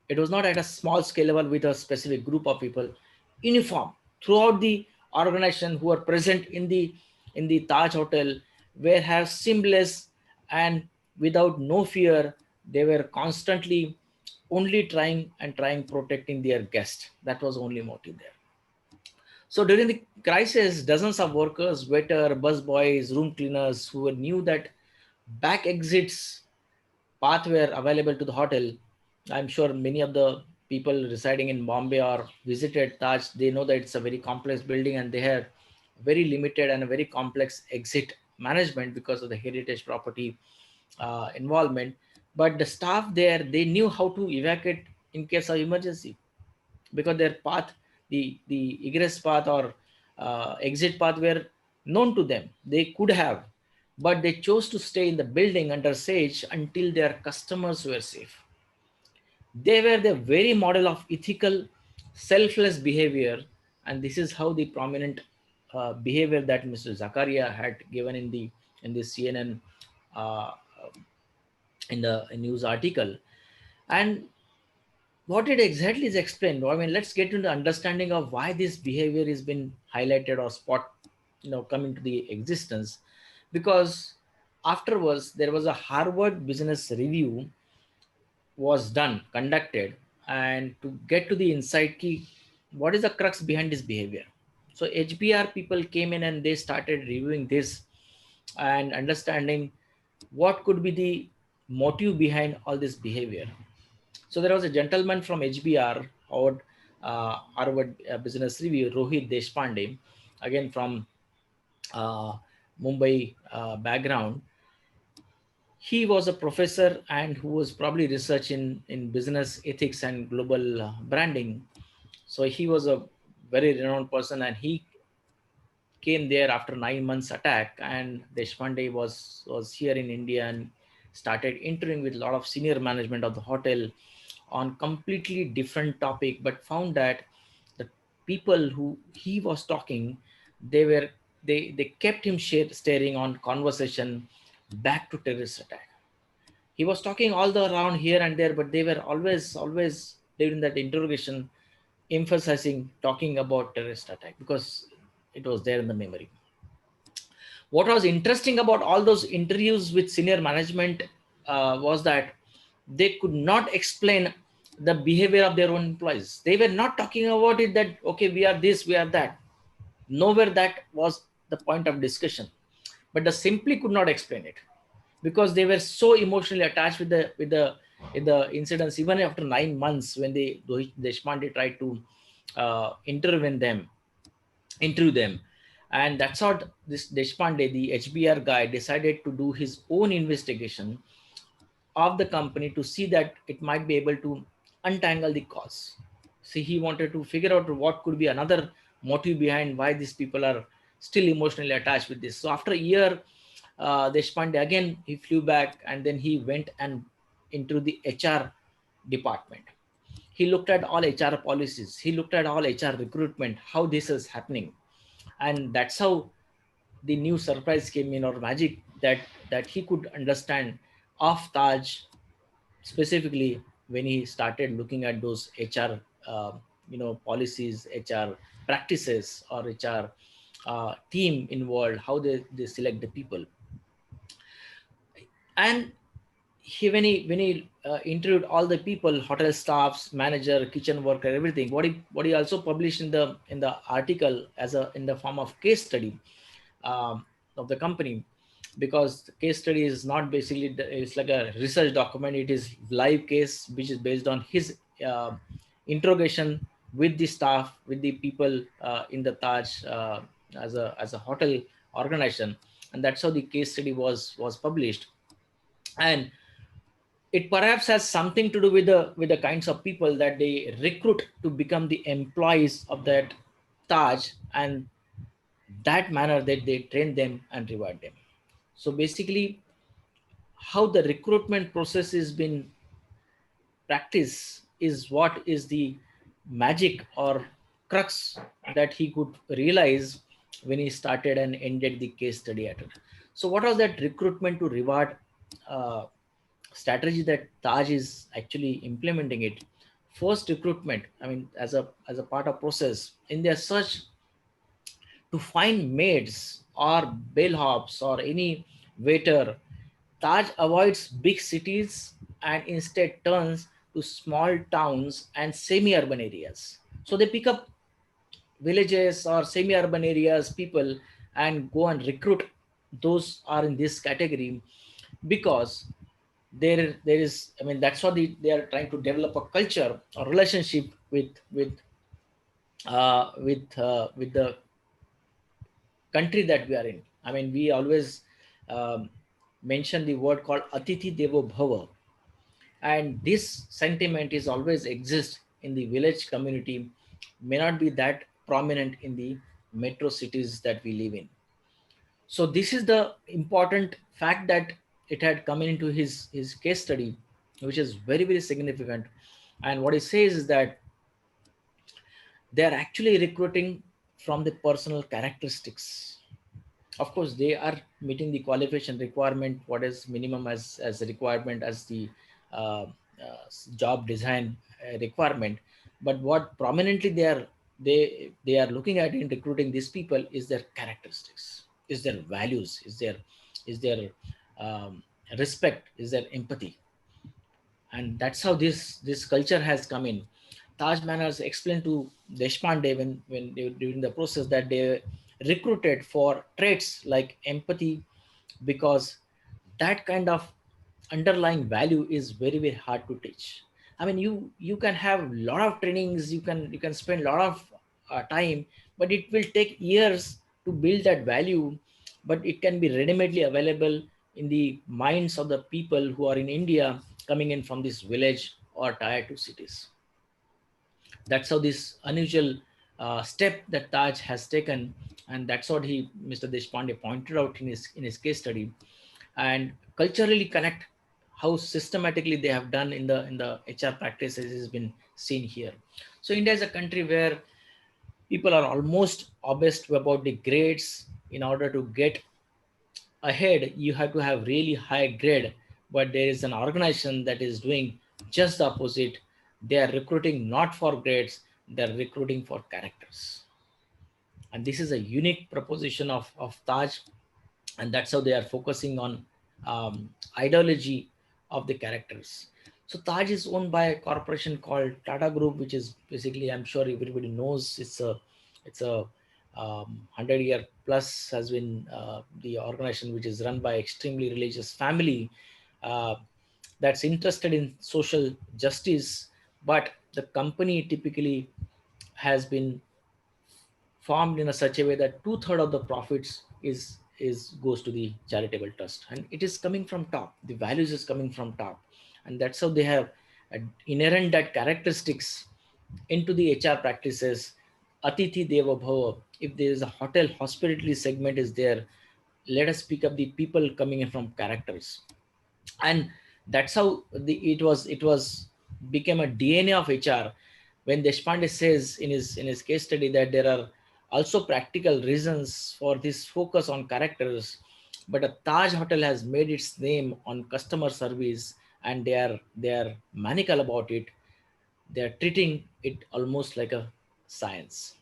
It was not at a small scale level with a specific group of people, uniform throughout the organization who were present in the Taj Hotel, were have seamless and without no fear. They were constantly only trying protecting their guest. That was only motive there. So during the crisis, dozens of workers, waiter, bus boys, room cleaners who knew that back exits path were available to the hotel. I'm sure many of the people residing in Bombay or visited Taj, they know that it's a very complex building and they have very limited and a very complex exit management because of the heritage property involvement. But the staff there, they knew how to evacuate in case of emergency because their path, the egress path or exit path were known to them. They could have, but they chose to stay in the building under siege until their customers were safe. They were the very model of ethical, selfless behavior, and this is how the prominent behavior that Mr. Zakaria had given in the CNN uh, in the news article. And what it exactly is explained. I mean, let's get into the understanding of why this behavior has been highlighted or spot, come into the existence. Because afterwards, there was a Harvard Business Review was conducted, and to get to the insight key, what is the crux behind this behavior? So HBR people came in and they started reviewing this and understanding what could be the motive behind all this behavior. So there was a gentleman from HBR, Harvard Business Review, Rohit Deshpande, again from uh, Mumbai background. He was a professor and who was probably research in business ethics and global branding. So he was a very renowned person, and he came there after 9 months attack. And Deshpande was here in India and started interviewing with a lot of senior management of the hotel on completely different topic, but found that the people who he was talking, they were they kept him staring on conversation back to terrorist attack. He was talking all the around here and there, but they were always during that interrogation emphasizing talking about terrorist attack because it was there in the memory. What was interesting about all those interviews with senior management was that they could not explain the behavior of their own employees. They were not talking about it that okay, we are this, we are that. Nowhere that was the point of discussion, but they simply could not explain it because they were so emotionally attached with the incidents. Even after 9 months, when Deshpande tried to interview them, and that's how this Deshpande, the HBR guy, decided to do his own investigation of the company to see that it might be able to untangle the cause. See, he wanted to figure out what could be another motive behind why these people are still emotionally attached with this. So after a year, Deshpande again he flew back and then he went and into the HR department. He looked at all HR policies. He looked at all HR recruitment, how this is happening, and that's how the new surprise came in, or magic, that he could understand of Taj specifically when he started looking at those HR, policies, HR practices, or HR team involved, how they select the people. And when he interviewed all the people, hotel staffs, manager, kitchen worker, everything, what he also published in the article as a in the form of case study of the company, because the case study is not basically it's like a research document. It is live case which is based on his interrogation with the staff, with the people in the Taj as a hotel organization, and that's how the case study was published. And it perhaps has something to do with the kinds of people that they recruit to become the employees of that Taj, and that manner that they train them and reward them. So basically, how the recruitment process has been practiced is what is the magic or crux that he could realize when he started and ended the case study at it. So what was that recruitment to reward uh, strategy that Taj is actually implementing it? First recruitment, I mean, as a part of process in their search to find maids or bellhops or any waiter, Taj avoids big cities and instead turns to small towns and semi-urban areas. So they pick up villages or semi-urban areas people and go and recruit those are in this category, because there is, I mean, that's what they are trying to develop a culture or relationship with the country that we are in. I mean, we always um, mention the word called Atithi Devo Bhava, and this sentiment is always exists in the village community, may not be that prominent in the metro cities that we live in. So this is the important fact that it had come into his case study, which is very significant. And what he says is that they are actually recruiting from the personal characteristics. Of course they are meeting the qualification requirement, what is minimum as a requirement as the uh, job design requirement. But what prominently they are looking at in recruiting these people is their characteristics, is their values, is their um, respect, is their empathy. And that's how this culture has come in. Taj Manners explained to Deshpande when they were during the process that they recruited for traits like empathy, because that kind of underlying value is very hard to teach. I mean, you can have a lot of trainings, you can spend a lot of time, but it will take years to build that value. But it can be ready-madely available in the minds of the people who are in India, coming in from this village or tier 2 cities. That's how this unusual step that Taj has taken, and that's what Mr. Deshpande pointed out in his case study, and culturally connect how systematically they have done in the HR practices has been seen here. So India is a country where people are almost obsessed about the grades in order to get ahead, you have to have really high grade, but there is an organization that is doing just the opposite. They are recruiting not for grades, they are recruiting for characters. And this is a unique proposition of Taj, and that's how they are focusing on ideology of the characters. So Taj is owned by a corporation called Tata Group, which is basically, I'm sure everybody knows, it's a 100-year plus has been the organization which is run by extremely religious family uh, that's interested in social justice. But the company typically has been formed in a such a way that two-thirds of the profits is goes to the charitable trust, and it is coming from top, the values is coming from top. And that's how they have inherent that characteristics into the HR practices. Atithi deva bhava, if there is a hotel hospitality segment is there, let us pick up the people coming in from characters. And that's how it was became a DNA of HR. When Deshpande says in his case study that there are also practical reasons for this focus on characters, but a Taj hotel has made its name on customer service, and they are maniacal about it. They are treating it almost like a science.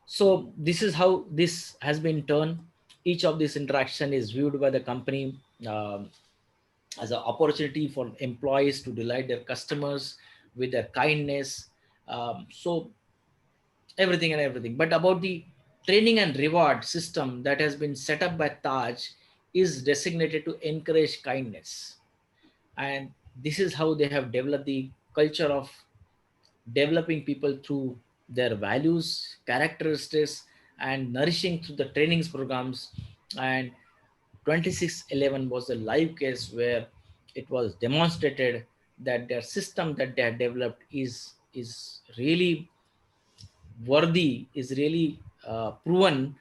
So this is how this has been turned. Each of this interaction is viewed by the company as an opportunity for employees to delight their customers with their kindness. So everything and everything. But about the training and reward system that has been set up by Taj is designated to encourage kindness. And this is how they have developed the culture of developing people through their values, characteristics, and nourishing through the trainings programs. And 2611 was a live case where it was demonstrated that their system that they had developed is really worthy, is really proven.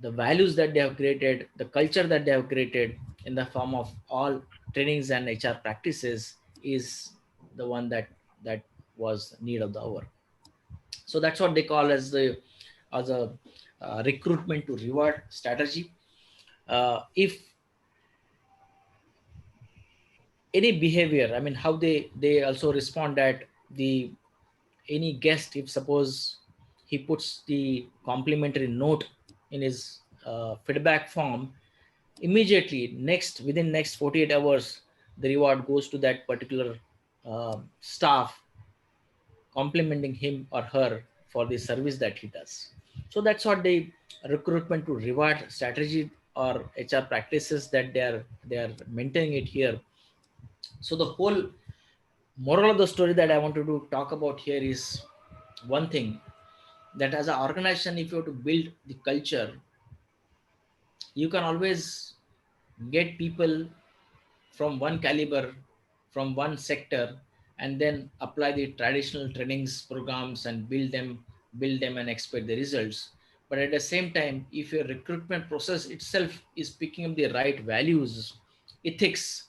The values that they have created, the culture that they have created in the form of all trainings and HR practices is the one that was need of the hour. So that's what they call as a recruitment to reward strategy. If any behavior, I mean, how they also respond that the any guest, if suppose he puts the complimentary note in his feedback form, immediately within next 48 hours the reward goes to that particular staff, complimenting him or her for the service that he does. So that's what the recruitment to reward strategy or HR practices that they are maintaining it here. So the whole moral of the story that I wanted to talk about here is one thing, that as an organization, if you have to build the culture, you can always get people from one caliber, from one sector, and then apply the traditional trainings programs and build them and expect the results. But at the same time, if your recruitment process itself is picking up the right values, ethics,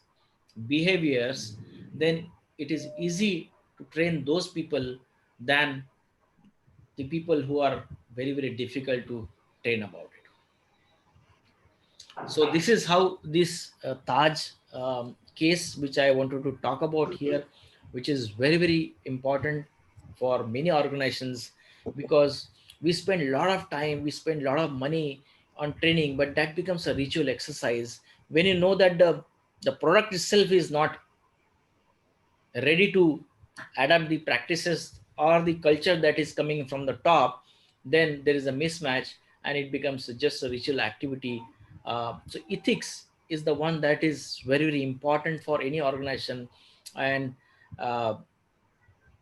behaviors, then it is easy to train those people than the people who are very very difficult to train about it. So this is how this Taj case, which I wanted to talk about here, which is very very important for many organizations, because we spend a lot of time, we spend a lot of money on training, but that becomes a ritual exercise when you know that the product itself is not ready to adapt the practices or the culture that is coming from the top. Then there is a mismatch and it becomes just a ritual activity. So ethics is the one that is very very important for any organization. And uh,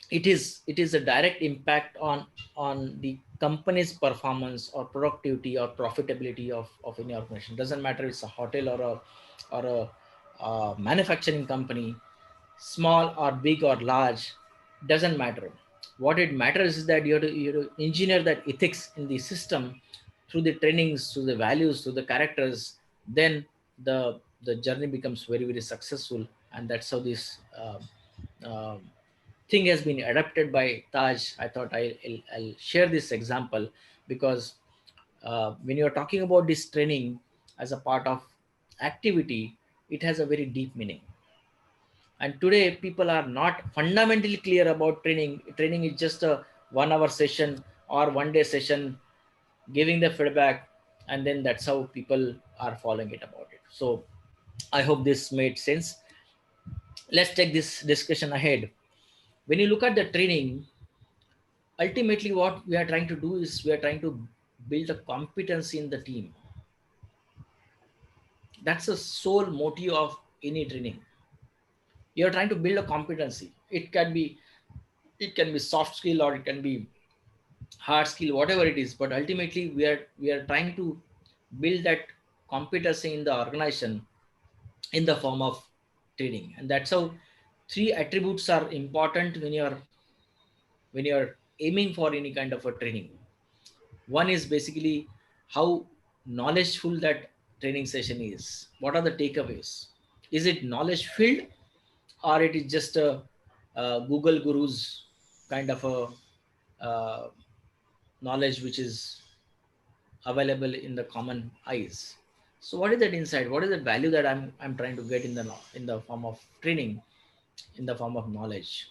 it is a direct impact on the company's performance or productivity or profitability of any organization. Doesn't matter if it's a hotel or a manufacturing company, small or big or large, doesn't matter. What it matters is that you have to engineer that ethics in the system through the trainings, through the values, through the characters. Then the journey becomes very very successful. And that's how this thing has been adapted by Taj. I thought I'll share this example because when you're talking about this training, as a part of activity, it has a very deep meaning. And today people are not fundamentally clear about training is just a 1 hour session or 1 day session, giving the feedback, and then that's how people are following it about it. So I hope this made sense. Let's take this discussion ahead. When you look at the training, ultimately what we are trying to do is we are trying to build a competency in the team. That's the sole motive of any training. You're trying to build a competency. It can be soft skill or it can be hard skill, whatever it is, but ultimately we are trying to build that competency in the organization in the form of training. And that's how three attributes are important when you're aiming for any kind of a training. One is basically how knowledgeful that training session is. What are the takeaways? Is it knowledge filled, or it is just a Google gurus kind of a knowledge which is available in the common eyes? So what is that insight? What is the value that I'm trying to get in the form of training, in the form of knowledge?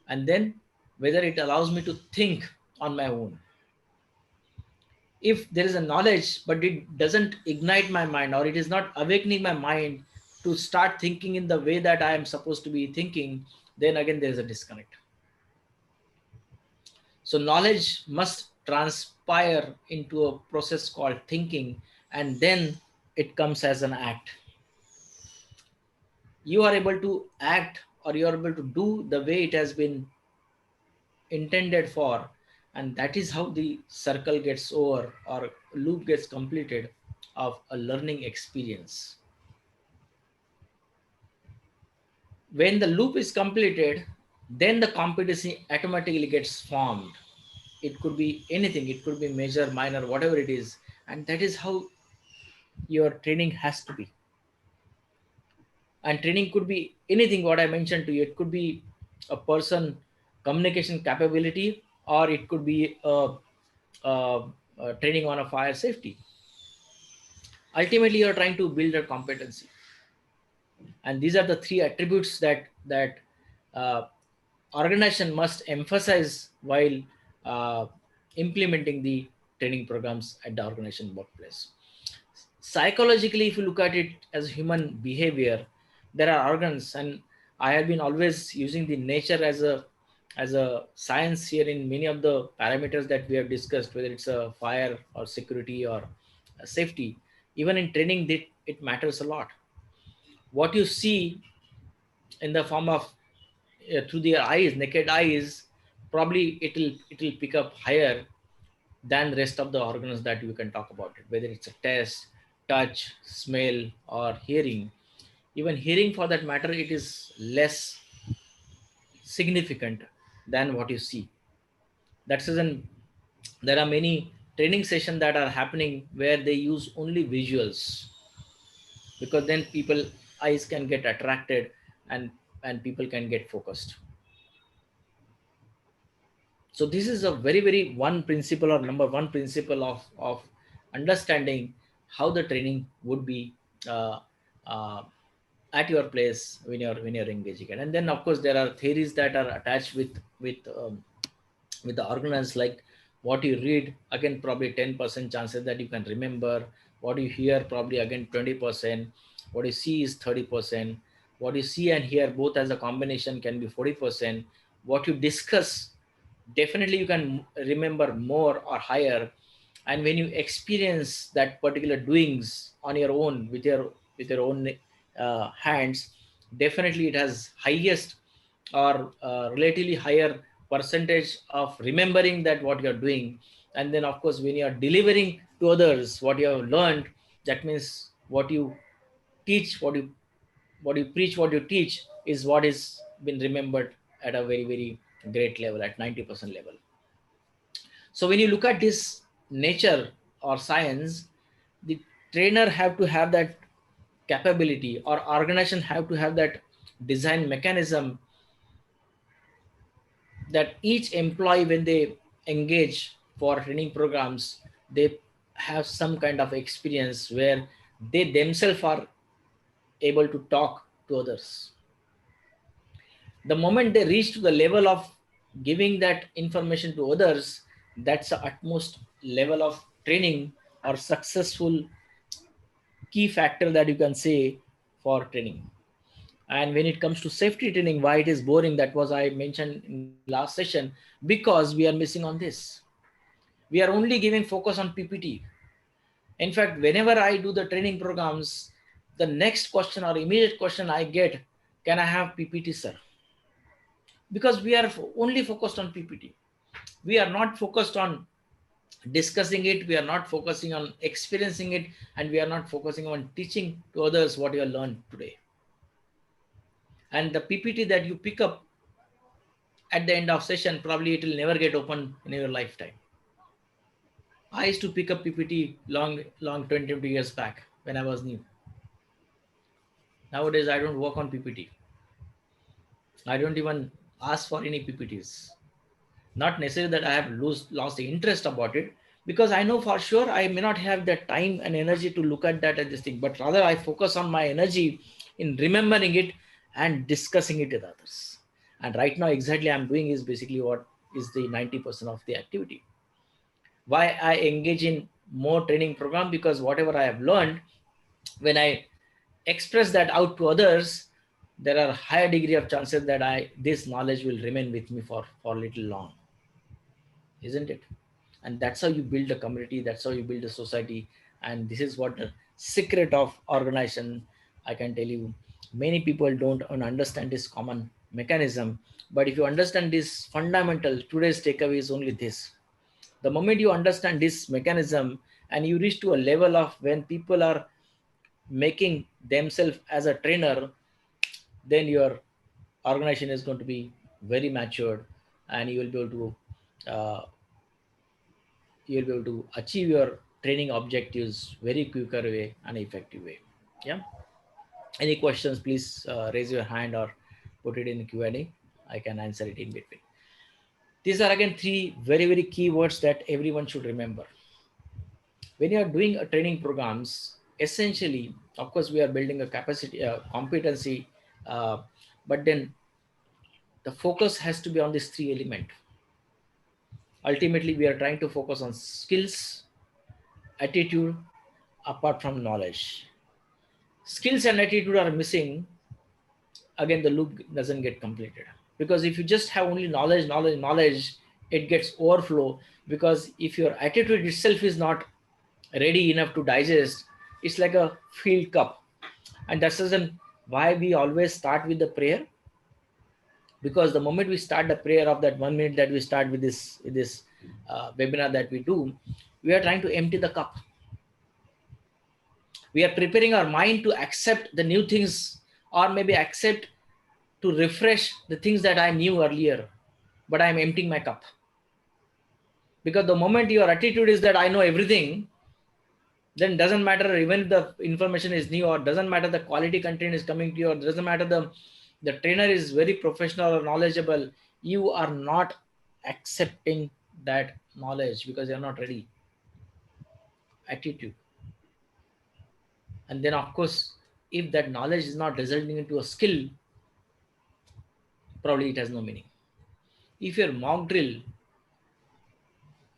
And then whether it allows me to think on my own. If there is a knowledge but it doesn't ignite my mind, or it is not awakening my mind to start thinking in the way that I am supposed to be thinking, then again there is a disconnect. So knowledge must transpire into a process called thinking, and then it comes as an act. You are able to act, or you are able to do the way it has been intended for, and that is how the circle gets over, or loop gets completed, of a learning experience. When the loop is completed, then the competency automatically gets formed. It could be anything, it could be major, minor, whatever it is. And that is how your training has to be. And training could be anything what I mentioned to you. It could be a person communication capability, or it could be a training on a fire safety. Ultimately, you're trying to build a competency, and these are the three attributes that uh, organization must emphasize while uh, implementing the training programs at the organization workplace. Psychologically, if you look at it as human behavior, there are organs, and I have been always using the nature as a science here in many of the parameters that we have discussed, whether it's a fire or security or safety. Even in training, it matters a lot. What you see in the form of through the eyes, naked eyes, probably it'll pick up higher than the rest of the organs that you can talk about it, whether it's a taste, touch, smell, or hearing. Even hearing, for that matter, it is less significant than what you see. That's reason there are many training sessions that are happening where they use only visuals, because then people eyes can get attracted, and people can get focused. So this is a very very one principle, or number one principle of understanding how the training would be uh, uh, at your place when you're engaging it. And then of course there are theories that are attached with the organelles, like what you read, again probably 10% chances that you can remember. What you hear, probably again 20%. What you see is 30%. What you see and hear both as a combination can be 40%. What you discuss, definitely you can remember more or higher. And when you experience that particular doings on your own, with your own hands, definitely it has highest or relatively higher percentage of remembering that what you're doing. And then of course when you are delivering to others what you have learned, that means what you teach, what you preach, what you teach is what is been remembered at a very very great level, at 90% level. So when you look at this nature or science, the trainer have to have that capability, or organization have to have that design mechanism, that each employee when they engage for training programs, they have some kind of experience where they themselves are able to talk to others. The moment they reach to the level of giving that information to others, that's the utmost level of training or successful key factor that you can say for training. And when it comes to safety training, why it is boring, that was I mentioned in the last session, because we are missing on this. We are only giving focus on PPT. In fact, whenever I do the training programs, the next question or immediate question I get, can I have PPT, sir? Because we are only focused on PPT. We are not focused on discussing it, we are not focusing on experiencing it, and we are not focusing on teaching to others what you have learned today. And the PPT that you pick up at the end of session, probably it will never get open in your lifetime. I used to pick up PPT long 20 years back when I was new. Nowadays, I don't work on PPT. I don't even ask for any PPTs. Not necessarily that I have lost the interest about it, because I know for sure I may not have that time and energy to look at that as this thing, but rather I focus on my energy in remembering it and discussing it with others. And right now, exactly I'm doing is basically what is the 90% of the activity. Why I engage in more training program? Because whatever I have learned, when I express that out to others, there are higher degree of chances that this knowledge will remain with me for a little long, isn't it? And that's how you build a community, that's how you build a society. And this is what the secret of organization, I can tell you. Many people don't understand this common mechanism, but if you understand this fundamental, today's takeaway is only this: the moment you understand this mechanism and you reach to a level of when people are making themselves as a trainer, then your organization is going to be very matured, and you will be able to you'll be able to achieve your training objectives very quicker way and effective way. Yeah. Any questions, please raise your hand or put it in the Q&A. I can answer it in between. These are again three very, very key words that everyone should remember. When you are doing a training programs, essentially, of course, we are building a capacity, competency, uh, but then the focus has to be on these three elements. Ultimately, we are trying to focus on skills, attitude, apart from knowledge. Skills and attitude are missing, again the loop doesn't get completed. Because if you just have only knowledge, it gets overflow. Because if your attitude itself is not ready enough to digest, it's like a filled cup. And that's reason why we always start with the prayer. Because the moment we start the prayer of that 1 minute that we start with this webinar that we do, we are trying to empty the cup. We are preparing our mind to accept the new things, or maybe accept to refresh the things that I knew earlier, but I'm emptying my cup. Because the moment your attitude is that I know everything, then doesn't matter even if the information is new, or doesn't matter the quality content is coming to you, or doesn't matter the trainer is very professional or knowledgeable, you are not accepting that knowledge because you're not ready. Attitude. And then of course, if that knowledge is not resulting into a skill, probably it has no meaning. If your mock drill,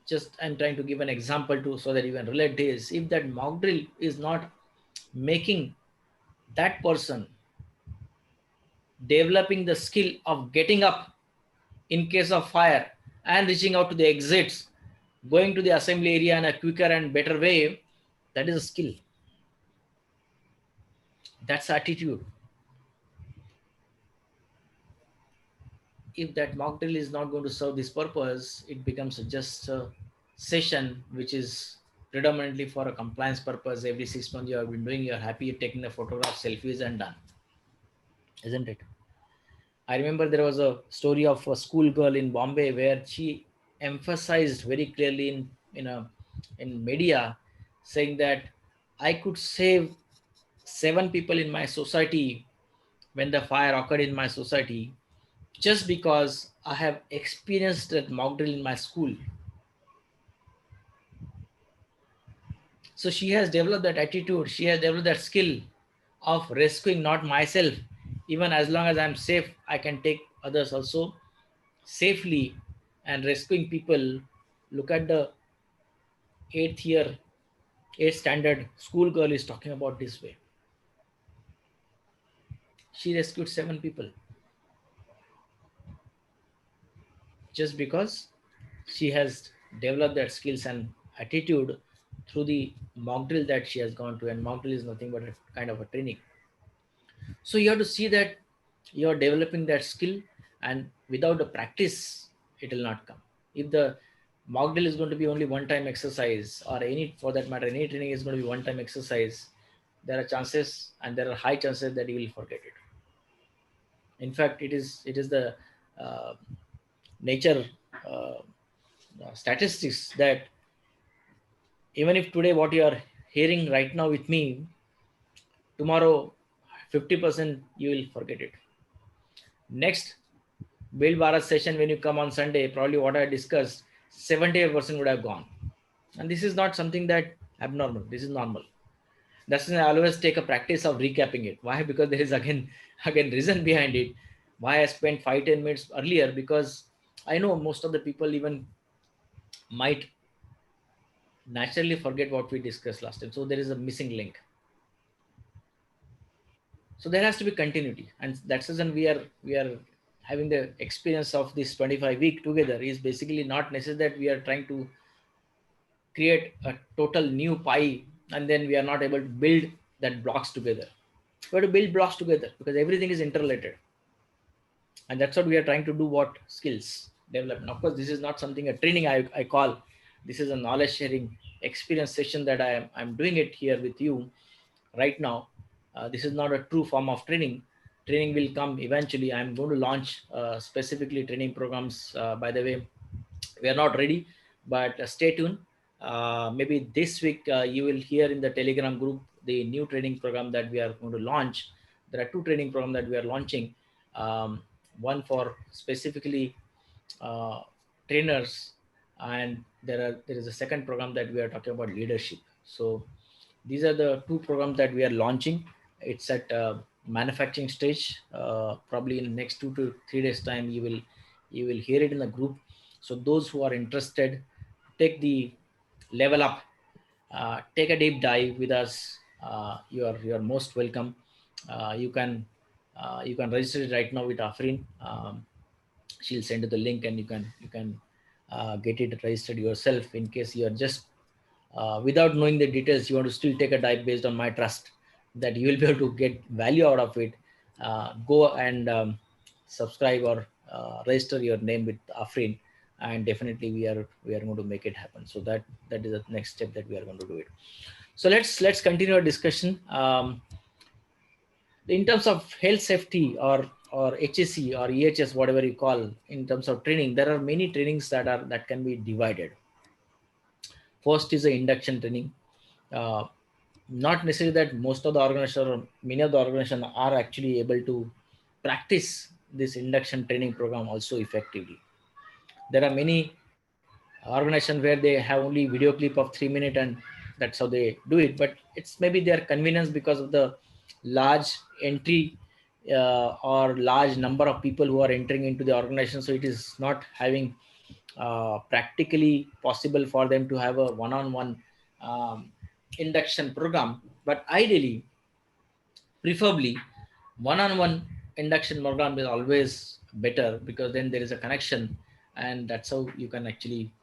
just I'm trying to give an example to so that you can relate this, if that mock drill is not making that person developing the skill of getting up in case of fire and reaching out to the exits, going to the assembly area in a quicker and better way, that is a skill. That's attitude. If that mock drill is not going to serve this purpose, it becomes just a session which is predominantly for a compliance purpose. Every 6 months you have been doing, you're happy, you're taking the photograph, selfies, and done, isn't it? I remember there was a story of a schoolgirl in Bombay where she emphasized very clearly in media, saying that I could save 7 people in my society when the fire occurred in my society, just because I have experienced that mock drill in my school. So she has developed that attitude, she has developed that skill of rescuing not myself, even as long as I'm safe, I can take others also safely and rescuing people. Look at the 8th year, 8th standard school girl is talking about this way. She rescued 7 people just because she has developed that skills and attitude through the mock drill that she has gone to. And mock drill is nothing but a kind of a training. So you have to see that you are developing that skill, and without the practice it will not come. If the mock drill is going to be only one time exercise, or any, for that matter, any training is going to be one time exercise, there are chances, and there are high chances that you will forget it. In fact, it is the uh, nature uh, statistics that even if today what you are hearing right now with me, tomorrow 50% you will forget it. Next Build Bharat session, when you come on Sunday, probably what I discussed, 70% would have gone. And this is not something that abnormal. This is normal. That's why I always take a practice of recapping it. Why? Because there is again reason behind it. Why I spent 5-10 minutes earlier? Because I know most of the people even might naturally forget what we discussed last time. So there is a missing link. So there has to be continuity, and that's the reason we are having the experience of this 25 week together. Is basically not necessary that we are trying to create a total new pie and then we are not able to build that blocks together. We have to build blocks together because everything is interrelated, and that's what we are trying to do. What skills development? Of course, this is not something a training I call. This is a knowledge sharing experience session that I'm doing it here with you right now. This is not a true form of training. Training will come eventually. I'm going to launch specifically training programs. By the way, we are not ready, but stay tuned. Maybe this week you will hear in the Telegram group the new training program that we are going to launch. There are two training programs that we are launching. Um, One for specifically uh, trainers, and there is a second program that we are talking about leadership. So these are the two programs that we are launching. It's at manufacturing stage. Probably in the next 2 to 3 days time, you will hear it in the group. So those who are interested, take the level up, take a deep dive with us. You are most welcome. You can register it right now with Afrin. She'll send you the link, and you can get it registered yourself. In case you are just without knowing the details, you want to still take a dive based on my trust that you will be able to get value out of it. Go and subscribe or register your name with Afrin, and definitely we are going to make it happen. So that is the next step that we are going to do it. So let's continue our discussion. In terms of health safety, or HSC or EHS, whatever you call, in terms of training, there are many trainings that can be divided. First is the induction training. Uh, Not necessarily that most of the organization or many of the organization are actually able to practice this induction training program also effectively. There are many organizations where they have only video clip of 3 minutes and that's how they do it. But it's maybe their convenience because of the large entry or large number of people who are entering into the organization. So it is not having practically possible for them to have a one-on-one um, induction program. But ideally, preferably, one-on-one induction program is always better because then there is a connection, and that's how you can actually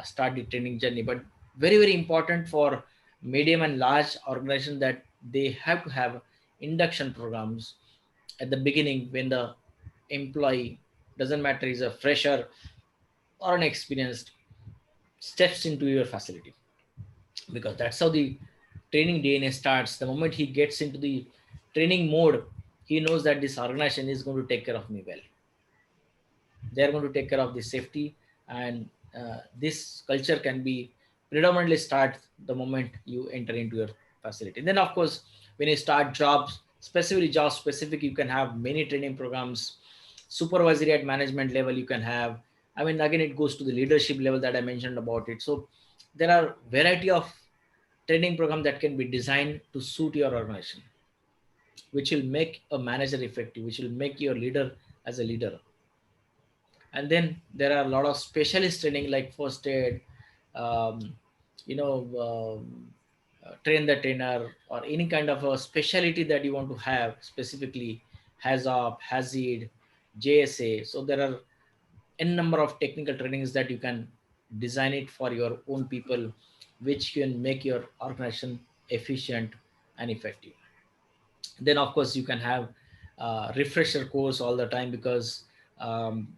start the training journey. But very very important for medium and large organization that they have to have induction programs at the beginning when the employee, doesn't matter is a fresher or an experienced, steps into your facility, because that's how the training DNA starts. The moment he gets into the training mode, he knows that this organization is going to take care of me well. They are going to take care of the safety, and this culture can be predominantly start the moment you enter into your facility. Then of course, when you start jobs, specifically job specific, you can have many training programs. Supervisory at management level you can have. Again, it goes to the leadership level that I mentioned about it. So there are variety of training program that can be designed to suit your organization, which will make a manager effective, which will make your leader as a leader. And then there are a lot of specialist training like first aid, um, you know, train the trainer, or any kind of a specialty that you want to have specifically, HAZOP, HAZID, JSA. So there are n number of technical trainings that you can design it for your own people, which can make your organization efficient and effective. Then of course you can have refresher course all the time, because um,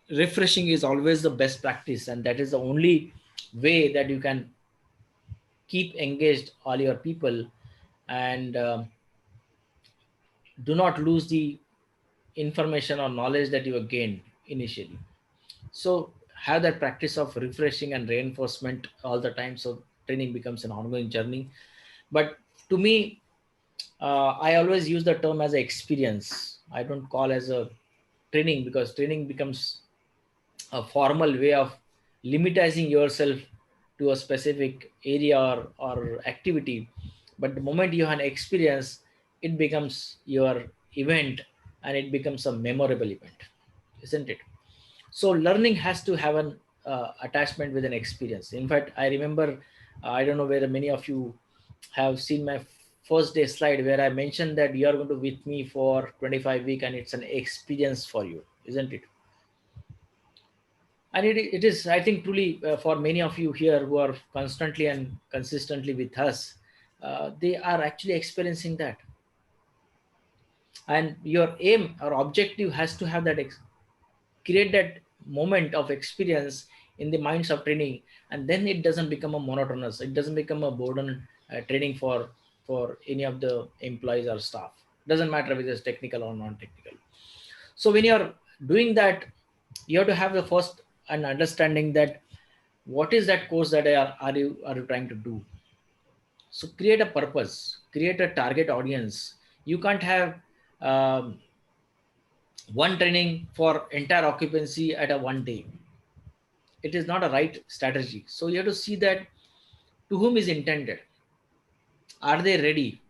refreshing is always the best practice, and that is the only way that you can keep engaged all your people, and do not lose the information or knowledge that you have gained initially. So have that practice of refreshing and reinforcement all the time, so training becomes an ongoing journey. But to me, I always use the term as an experience. I don't call as a training, because training becomes a formal way of limitizing yourself to a specific area or activity. But the moment you have an experience, it becomes your event, and it becomes a memorable event, isn't it? So learning has to have an attachment with an experience. In fact, I remember, I don't know whether many of you have seen my first day slide, where I mentioned that you are going to with me for 25 week, and it's an experience for you, isn't it? And it is, I think, truly for many of you here who are constantly and consistently with us, they are actually experiencing that. And your aim or objective has to have that create that moment of experience in the minds of training, and then it doesn't become a monotonous, it doesn't become a burden training for any of the employees or staff, doesn't matter whether it's technical or non-technical. So when you're doing that, you have to have the first an understanding that what is that course that are you trying to do. So create a purpose, create a target audience. You can't have um, one training for entire occupancy at a one day. It is not a right strategy. So you have to see that to whom is intended. Are they ready?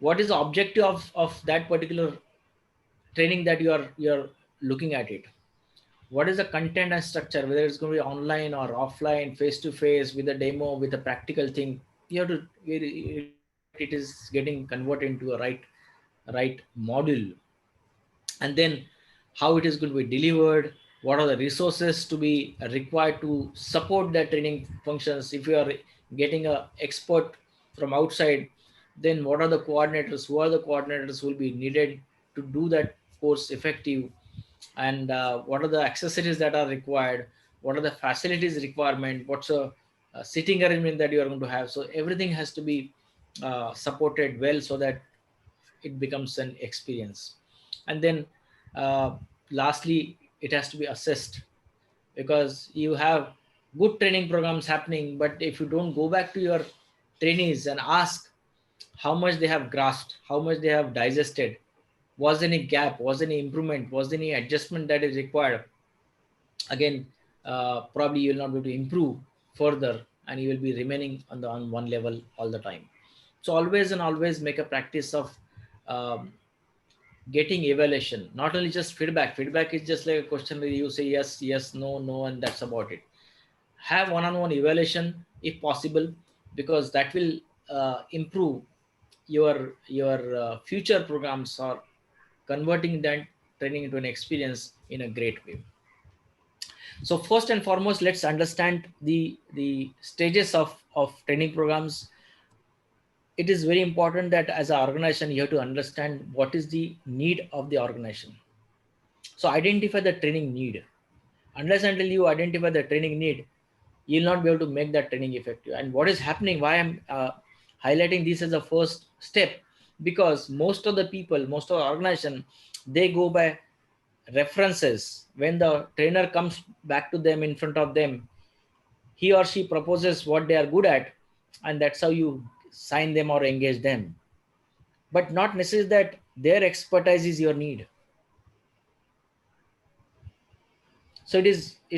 What is the objective of that particular training that you're looking at it? What is the content and structure, whether it's going to be online or offline, face to face, with a demo, with a practical thing. You have to ensure that it is getting converted into a right module. And then how it is going to be delivered, what are the resources to be required to support that training functions. If you are getting a expert from outside, then what are the coordinators, who are the coordinators who will be needed to do that course effective, and what are the accessories that are required, what are the facilities requirement, what's a sitting arrangement that you are going to have. So everything has to be supported well, so that it becomes an experience. And then uh, lastly, it has to be assessed, because you have good training programs happening, but if you don't go back to your trainees and ask how much they have grasped, how much they have digested, was there any gap, was there any improvement, was there any adjustment that is required, again, probably you will not be able to improve further, and you will be remaining on one level all the time. So always and always make a practice of um, getting evaluation, not only just feedback. Feedback is just like a question where you say yes, yes, no, no, and that's about it. Have one-on-one evaluation if possible, because that will improve your future programs, or converting that training into an experience in a great way. So first and foremost, let's understand the stages of training programs. It is very important that as an organization you have to understand what is the need of the organization. So identify the training need. Unless until you identify the training need, you'll not be able to make that training effective. And what is happening, why I'm highlighting this as a first step, because most of the people, most of the organization, they go by references. When the trainer comes back to them, in front of them, he or she proposes what they are good at, and that's how you sign them or engage them. But not necessarily that their expertise is your need. So it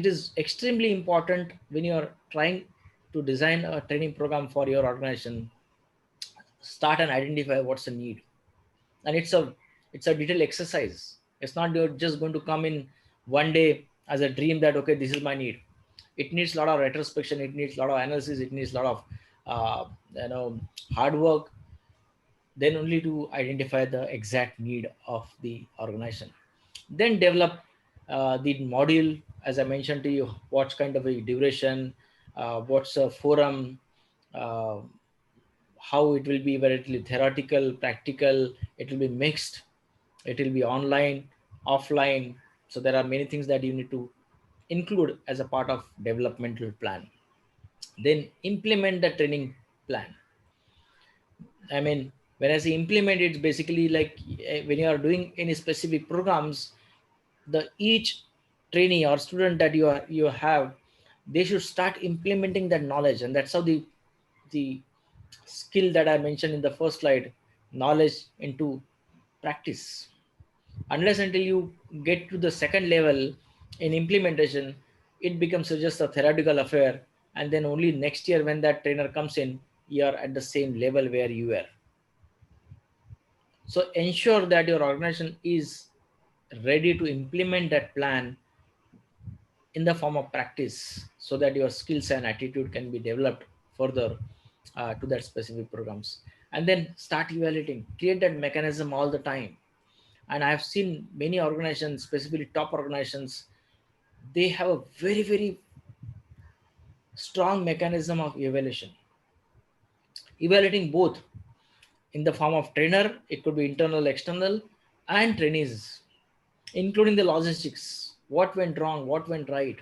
is extremely important when you are trying to design a training program for your organization. Start and identify what's the need, and it's a detailed exercise. It's not you're just going to come in one day as a dream that okay, this is my need. It needs a lot of retrospection, it needs a lot of analysis, it needs a lot of uh, you know hard work, then only to identify the exact need of the organization. Then develop the module, as I mentioned to you, what kind of a duration, what's a forum, uh, how it will be, whether it will be theoretical, practical, it will be mixed, it will be online, offline. So there are many things that you need to include as a part of developmental plan. Then implement the training plan. I mean, when I say implement, it's basically like when you are doing any specific programs, the each trainee or student that you have, they should start implementing that knowledge, and that's how the skill that I mentioned in the first slide, knowledge into practice. Unless until you get to the second level in implementation, it becomes just a theoretical affair, and then only next year when that trainer comes in, you are at the same level where you were. So ensure that your organization is ready to implement that plan in the form of practice so that your skills and attitude can be developed further to that specific programs. And then start evaluating, create that mechanism all the time. And I've seen many organizations, specifically top organizations, they have a very, very strong mechanism of evaluation, evaluating both in the form of trainer, it could be internal, external, and trainees, including the logistics, what went wrong, what went right.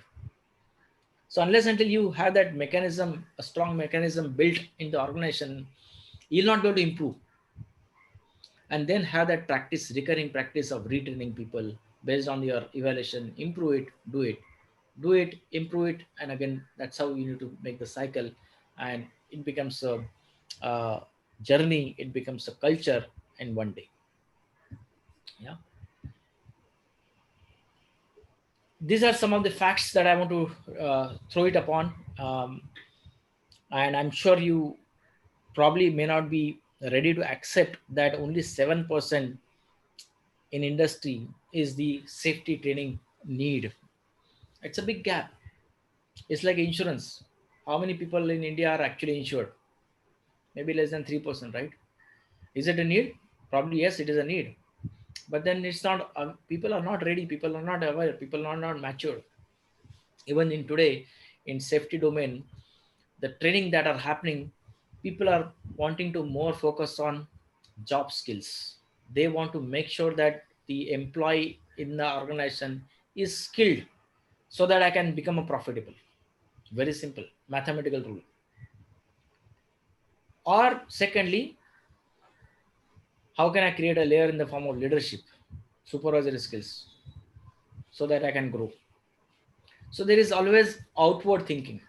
So unless until you have that mechanism, a strong mechanism built in the organization, you'll not be able to improve. And then have that practice, recurring practice of retraining people based on your evaluation, improve it, do it, improve it, and again, that's how you need to make the cycle, and it becomes a journey, it becomes a culture in one day. Yeah, these are some of the facts that I want to throw it upon, and I'm sure you probably may not be ready to accept that only 7% in industry is the safety training need. It's a big gap. It's like insurance. How many people in India are actually insured? Maybe less than 3%, right? Is it a need? Probably yes, it is a need. But then it's not, people are not ready, people are not aware, people are not mature. Even in today, in safety domain, the training that are happening, people are wanting to more focus on job skills. They want to make sure that the employee in the organization is skilled so that I can become a profitable. Very simple mathematical rule. Or secondly, how can I create a layer in the form of leadership, supervisory skills, so that I can grow? So there is always outward thinking.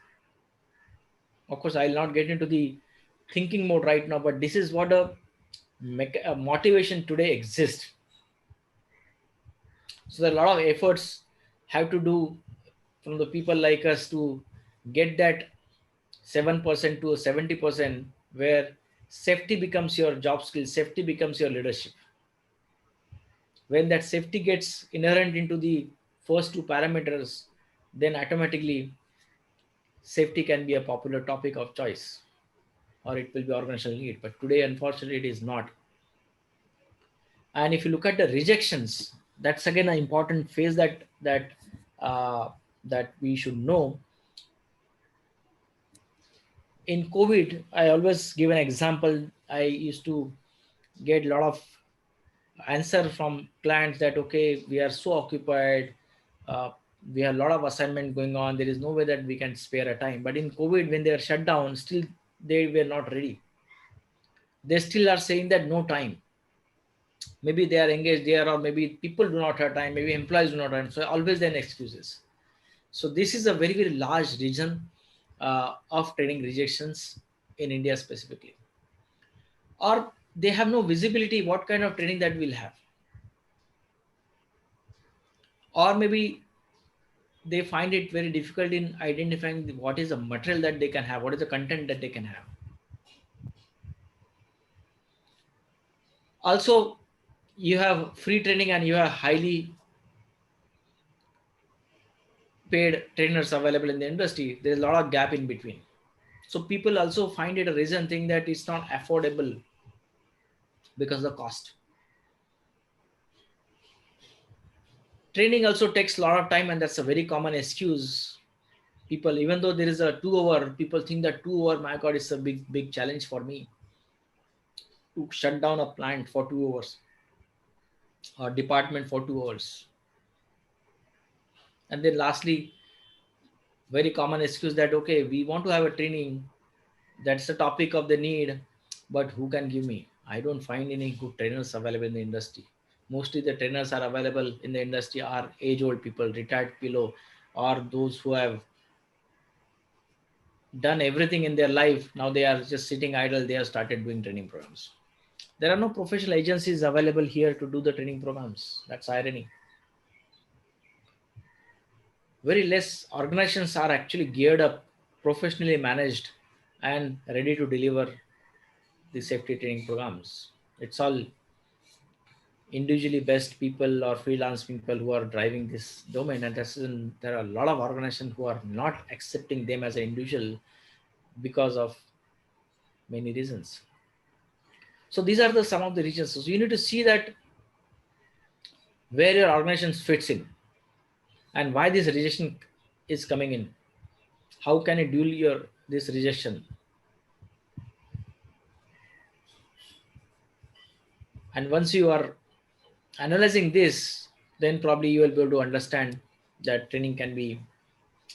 Of course, I'll not get into the thinking mode right now, but this is what a motivation today exists. So there are a lot of efforts have to do from the people like us to get that 7% to 70%, where safety becomes your job skill, safety becomes your leadership. When that safety gets inherent into the first two parameters, then automatically safety can be a popular topic of choice, or it will be organizational need. But today, unfortunately, it is not. And if you look at the rejections, that's again an important phase uh, that we should know. In COVID, I always give an example. I used to get a lot of answer from clients that okay, we are so occupied, uh, we have a lot of assignment going on, there is no way that we can spare a time. But in COVID, when they are shut down, still they were not ready. They still are saying that no time. Maybe they are engaged there, or maybe people do not have time, maybe employees do not have time, so always then excuses. So this is a very, very large region of training rejections in India specifically. Or they have no visibility what kind of training that we'll have. Or maybe they find it very difficult in identifying what is the material that they can have, what is the content that they can have. Also, you have free training and you have highly paid trainers available in the industry. There's a lot of gap in between. So people also find it a reason thing that it's not affordable because of the cost. Training also takes a lot of time, and that's a very common excuse. People, even though there is a 2 hour, people think that 2 hour, my God, it's a big challenge for me to shut down a plant for 2 hours or department for 2 hours. And then lastly, very common excuse that okay, we want to have a training, that's the topic of the need, but who can give me? I don't find any good trainers available in the industry. Mostly the trainers are available in the industry are age old people, retired below, or those who have done everything in their life. Now they are just sitting idle, they have started doing training programs. There are no professional agencies available here to do the training programs. That's irony. Very less organizations are actually geared up, professionally managed, and ready to deliver the safety training programs. It's all individually best people or freelance people who are driving this domain, and there are a lot of organizations who are not accepting them as an individual because of many reasons. So these are the some of the reasons. So you need to see that where your organization fits in and why this rejection is coming in. How can you deal your this rejection? And once you are analyzing this, then probably you will be able to understand that training can be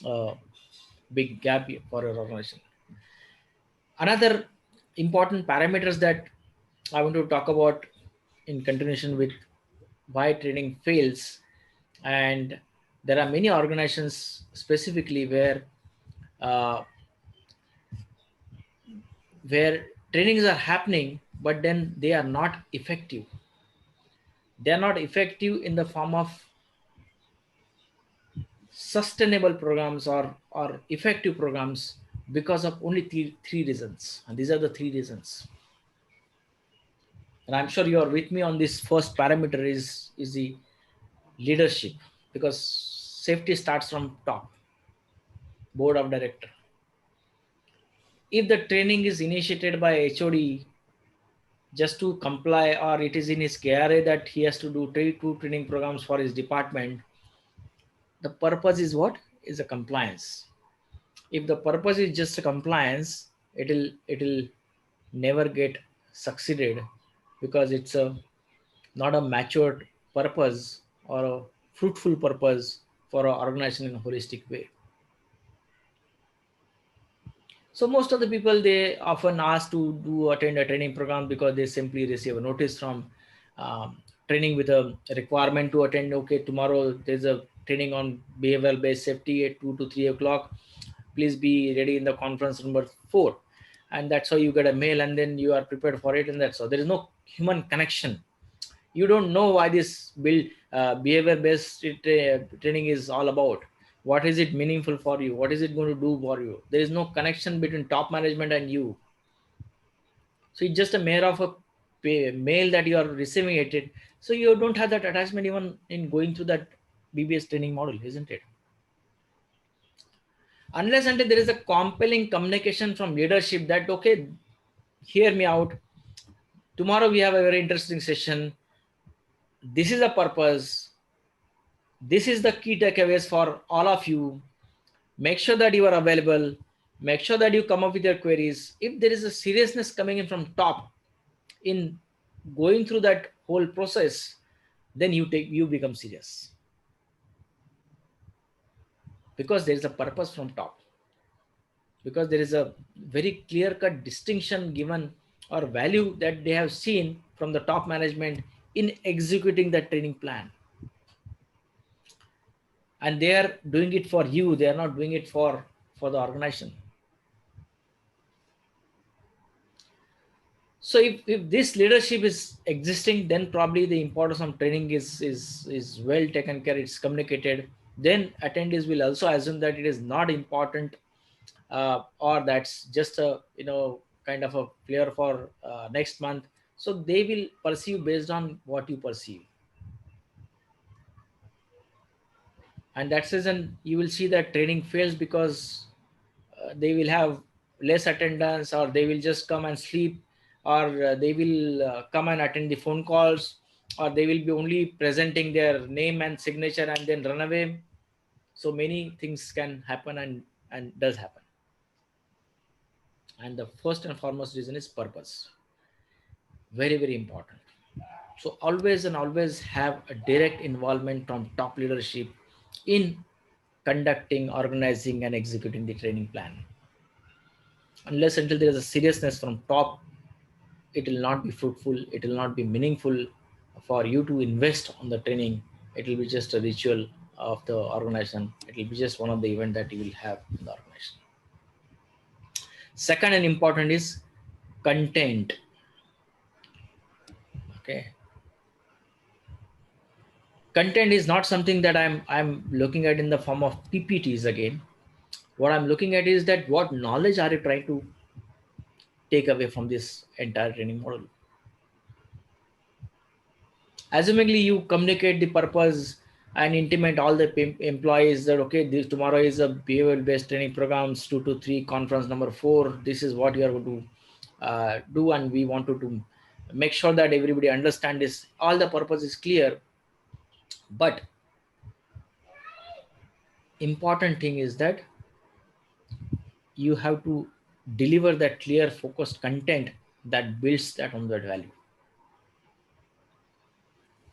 a big gap for your organization. Another important parameters that I want to talk about in continuation with why training fails, and there are many organizations specifically uh, where trainings are happening, but then they are not effective. They are not effective in the form of sustainable programs or effective programs because of only three reasons. And these are the three reasons. And I'm sure you are with me on this. First parameter is the leadership, because safety starts from top, board of director. If the training is initiated by HOD just to comply, or it is in his KRA that he has to do two training programs for his department, the purpose is what? Is a compliance. If the purpose is just a compliance, it'll never get succeeded, because it's a not a matured purpose or a fruitful purpose for an organization in a holistic way. So most of the people, they often ask to attend a training program because they simply receive a notice from training with a requirement to attend. Okay, tomorrow there's a training on behavioral based safety at 2 to 3 o'clock. Please be ready in the conference number 4. And that's how you get a mail, and then you are prepared for it. And that's all. There is no human connection. You don't know why this behavior based training is all about. What is it meaningful for you? What is it going to do for you? There is no connection between top management and you. So it's just a matter of a mail that you are receiving it. So you don't have that attachment even in going through that BBS training model, isn't it? Unless until there is a compelling communication from leadership that, okay, hear me out. Tomorrow we have a very interesting session. This is the purpose. This is the key takeaways for all of you. Make sure that you are available. Make sure that you come up with your queries. If there is a seriousness coming in from top in going through that whole process, then you become serious, because there is a purpose from top, because there is a very clear cut distinction given or value that they have seen from the top management in executing that training plan. And they are doing it for you, they are not doing it for the organization. So if this leadership is existing, then probably the importance of training is well taken care, it's communicated, then attendees will also assume that it is not important, or that's just a kind of a flair for next month. So they will perceive based on what you perceive, and that's reason you will see that training fails, because they will have less attendance, or they will just come and sleep, or they will come and attend the phone calls, or they will be only presenting their name and signature and then run away. So many things can happen, and does happen. And the first and foremost reason is purpose. Very, very important. So always and always have a direct involvement from top leadership in conducting, organizing, and executing the training plan. Unless until there is a seriousness from top, it will not be fruitful, it will not be meaningful for you to invest on the training. It will be just a ritual of the organization. It will be just one of the event that you will have in the organization. Second and important is content. Okay, content is not something that I'm looking at in the form of PPTs again. What I'm looking at is that what knowledge are you trying to take away from this entire training model. Assumingly you communicate the purpose and intimate all the employees that okay, this tomorrow is a behavioral based training programs 2 to 3 conference number 4, this is what you are going to do, and we want to make sure that everybody understand this, all the purpose is clear. But important thing is that you have to deliver that clear focused content that builds that on that value.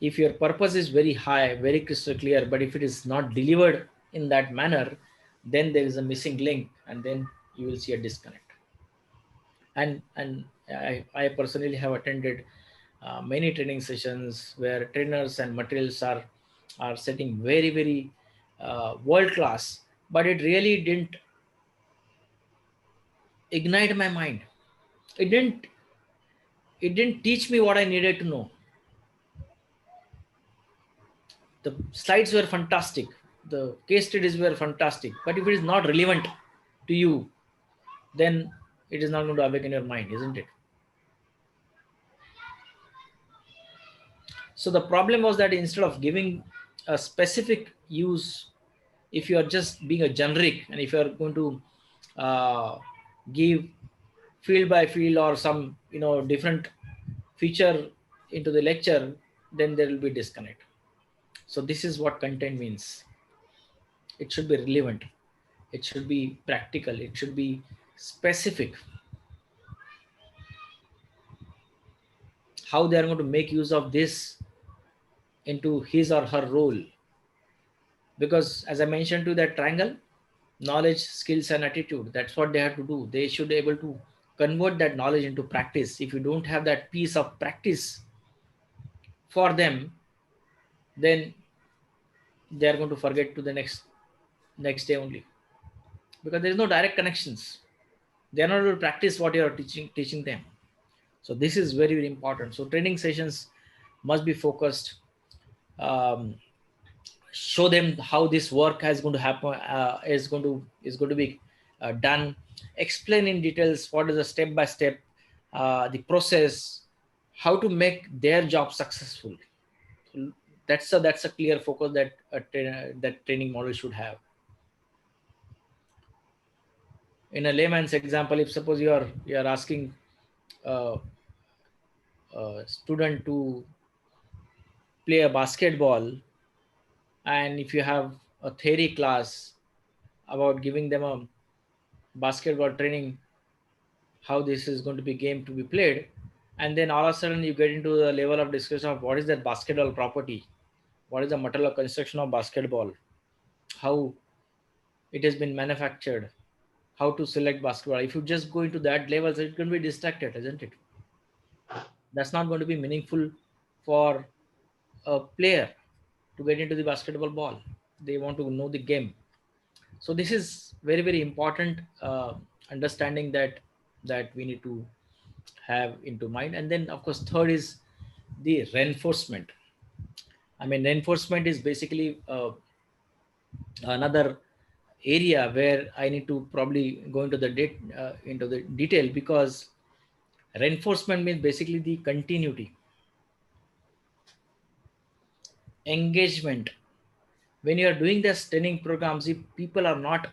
If your purpose is very high, very crystal clear, but if it is not delivered in that manner, then there is a missing link, and then you will see a disconnect. And I personally have attended many training sessions where trainers and materials are setting very, very world class, but it really didn't ignite my mind. It didn't it didn't teach me what I needed to know. The slides were fantastic, the case studies were fantastic, but if it is not relevant to you, then it is not going to awaken your mind, isn't it? So the problem was that instead of giving a specific use, if you are just being a generic, and if you are going to uh, give field by field or some different feature into the lecture, then there will be disconnect. So this is what content means. It should be relevant, it should be practical, it should be specific. How they are going to make use of this into his or her role. Because as I mentioned to that triangle, knowledge, skills, and attitude, that's what they have to do. They should be able to convert that knowledge into practice. If you don't have that piece of practice for them, then they are going to forget to the next day only, because there is no direct connections. They are not able to practice what you are teaching them. So this is very, very important. So training sessions must be focused. Show them how this work is going to happen, is going to be done. Explain in details what is the step by step, the process, how to make their job successful. So that's a clear focus that that training model should have. In a layman's example, if suppose you are asking uh, a student to play a basketball, and if you have a theory class about giving them a basketball training, how this is going to be game to be played, and then all of a sudden you get into the level of discussion of what is that basketball property, what is the material construction of basketball, how it has been manufactured, how to select basketball. If you just go into that level, so it's going to be distracted, isn't it? That's not going to be meaningful for a player to get into the basketball ball. They want to know the game. So this is very, very important understanding that we need to have into mind. And then of course third is the reinforcement. I mean, reinforcement is basically another area where I need to probably go into the detail, because reinforcement means basically the continuity, engagement. When you are doing this training programs, if people are not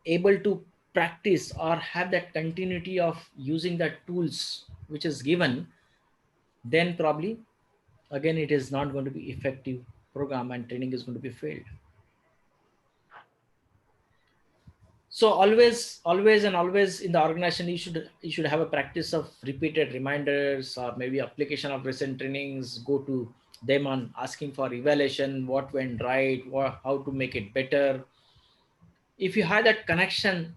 able to practice or have that continuity of using the tools which is given, then probably again it is not going to be effective program and training is going to be failed. So always and always in the organization, you should have a practice of repeated reminders, or maybe application of recent trainings, go to them on asking for evaluation, what went right, how to make it better. If you have that connection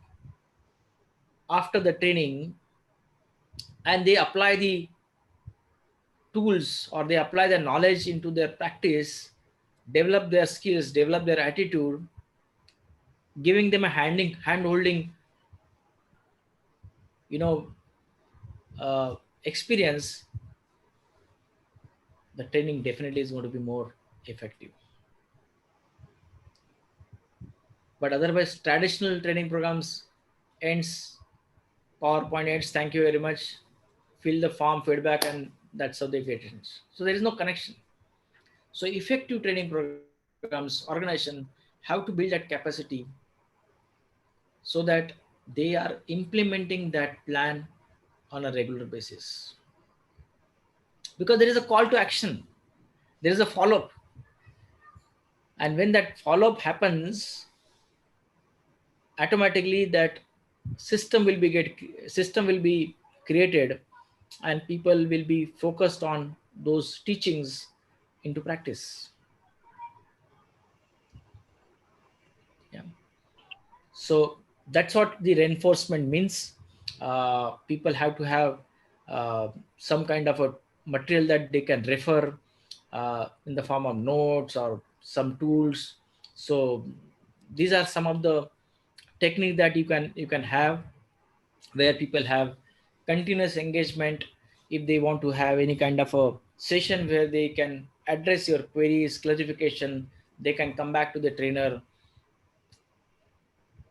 after the training, and they apply the tools or they apply their knowledge into their practice, develop their skills, develop their attitude, giving them a hand holding, you know, experience, the training definitely is going to be more effective. But otherwise, traditional training programs ends, PowerPoint ends, thank you very much, fill the form, feedback, and that's how they get it. So there is no connection. So effective training programs, organization have to build that capacity so that they are implementing that plan on a regular basis. Because there is a call to action, there is a follow-up. And when that follow-up happens, automatically that system will be created, and people will be focused on those teachings into practice. Yeah. So that's what the reinforcement means. People have to have some kind of a material that they can refer in the form of notes or some tools. So these are some of the technique that you can have, where people have continuous engagement. If they want to have any kind of a session where they can address your queries, clarification, they can come back to the trainer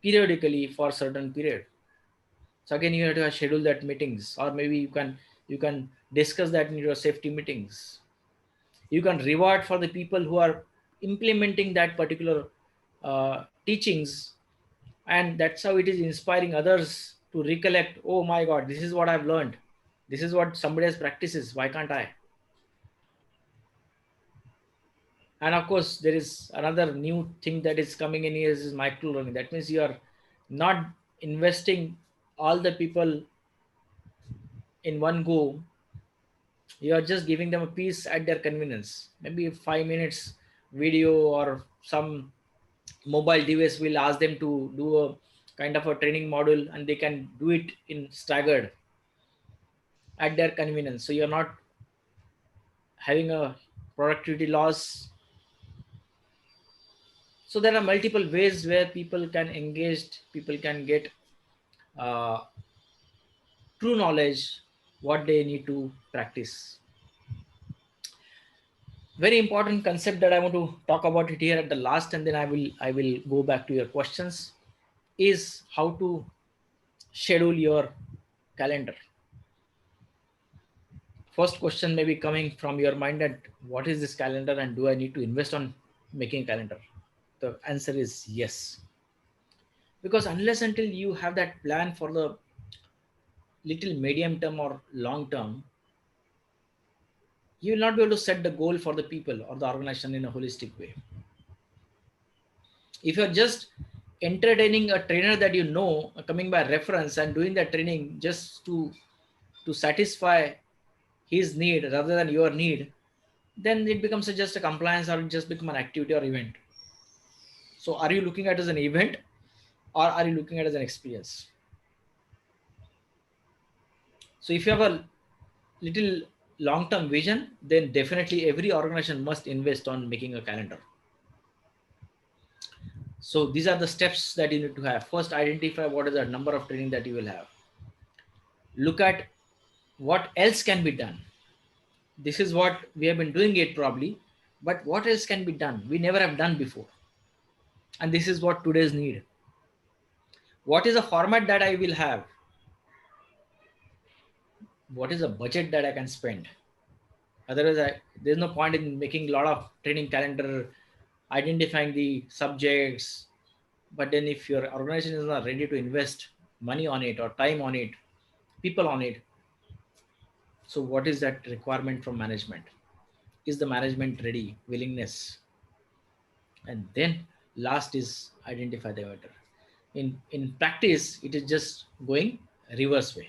periodically for certain period. So again, you have to schedule that meetings, or maybe you can discuss that in your safety meetings. You can reward for the people who are implementing that particular teachings, and that's how it is inspiring others to recollect, oh my god, this is what I've learned, this is what somebody else practices, why can't I? And of course, there is another new thing that is coming in here, is micro learning. That means you are not investing all the people in one go. You are just giving them a piece at their convenience. Maybe 5 minutes video or some mobile device will ask them to do a kind of a training module, and they can do it in staggered at their convenience. So you're not having a productivity loss. So there are multiple ways where people can engage, people can get uh, true knowledge, what they need to practice. Very important concept that I want to talk about it here at the last, and then I will go back to your questions, is how to schedule your calendar. First question may be coming from your mind, that what is this calendar and do I need to invest on making a calendar? The answer is yes. Because unless until you have that plan for the little medium term or long term, you will not be able to set the goal for the people or the organization in a holistic way. If you're just entertaining a trainer that you know, coming by reference and doing that training just to satisfy his need rather than your need, then it becomes just a compliance, or it just become an activity or event. So are you looking at it as an event, or are you looking at it as an experience? So if you have a little long-term vision, then definitely every organization must invest on making a calendar. So these are the steps that you need to have. First, identify what is the number of training that you will have. Look at what else can be done. This is what we have been doing it probably, but what else can be done? We never have done before. And this is what today's need. What is a format that I will have? What is a budget that I can spend? Otherwise, there's no point in making a lot of training calendar, identifying the subjects. But then if your organization is not ready to invest money on it or time on it, people on it, so what is that requirement from management? Is the management ready? Willingness? And then last is identify the vendor. In practice, it is just going reverse way.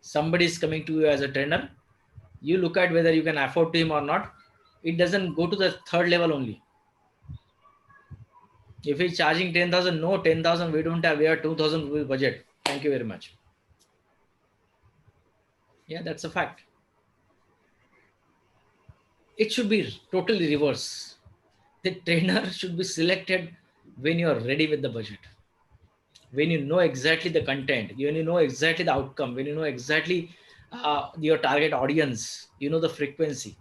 Somebody is coming to you as a trainer, you look at whether you can afford to him or not. It doesn't go to the third level only. If he's charging 10,000, no, 10,000 we don't have, we have 2,000 rupees budget, thank you very much. Yeah, that's a fact. It should be totally reverse. The trainer should be selected when you're ready with the budget, when you know exactly the content, when you know exactly the outcome, when you know exactly your target audience, you know the frequency.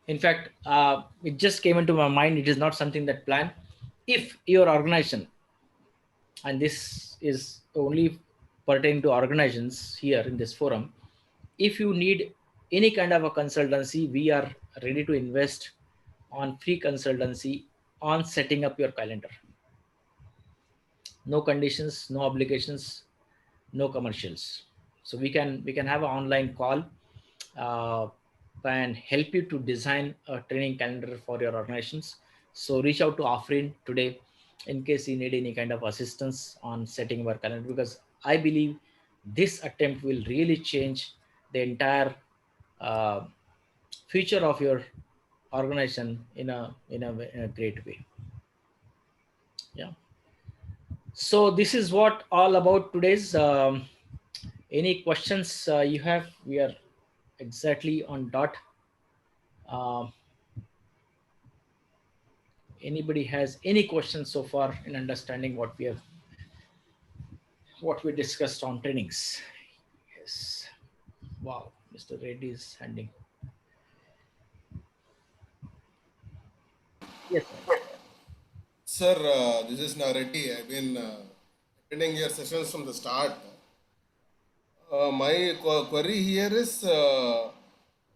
In fact, it just came into my mind. It is not something that planned. If your organization, and this is only pertaining to organizations here in this forum, if you need any kind of a consultancy, we are ready to invest on free consultancy on setting up your calendar. No conditions, no obligations, no commercials. So we can have an online call uh, and help you to design a training calendar for your organizations. So reach out to Afrin today in case you need any kind of assistance on setting our calendar, because I believe this attempt will really change the entire uh, future of your organization in a great way. Yeah. So this is what all about today's. Any questions you have? We are exactly on dot. Um, Anybody has any questions so far in understanding what we discussed on trainings? Yes. Wow, Mr. Reddy is handing. Yes, sir. Sir, this is Nareti. I've been attending your sessions from the start. My query here is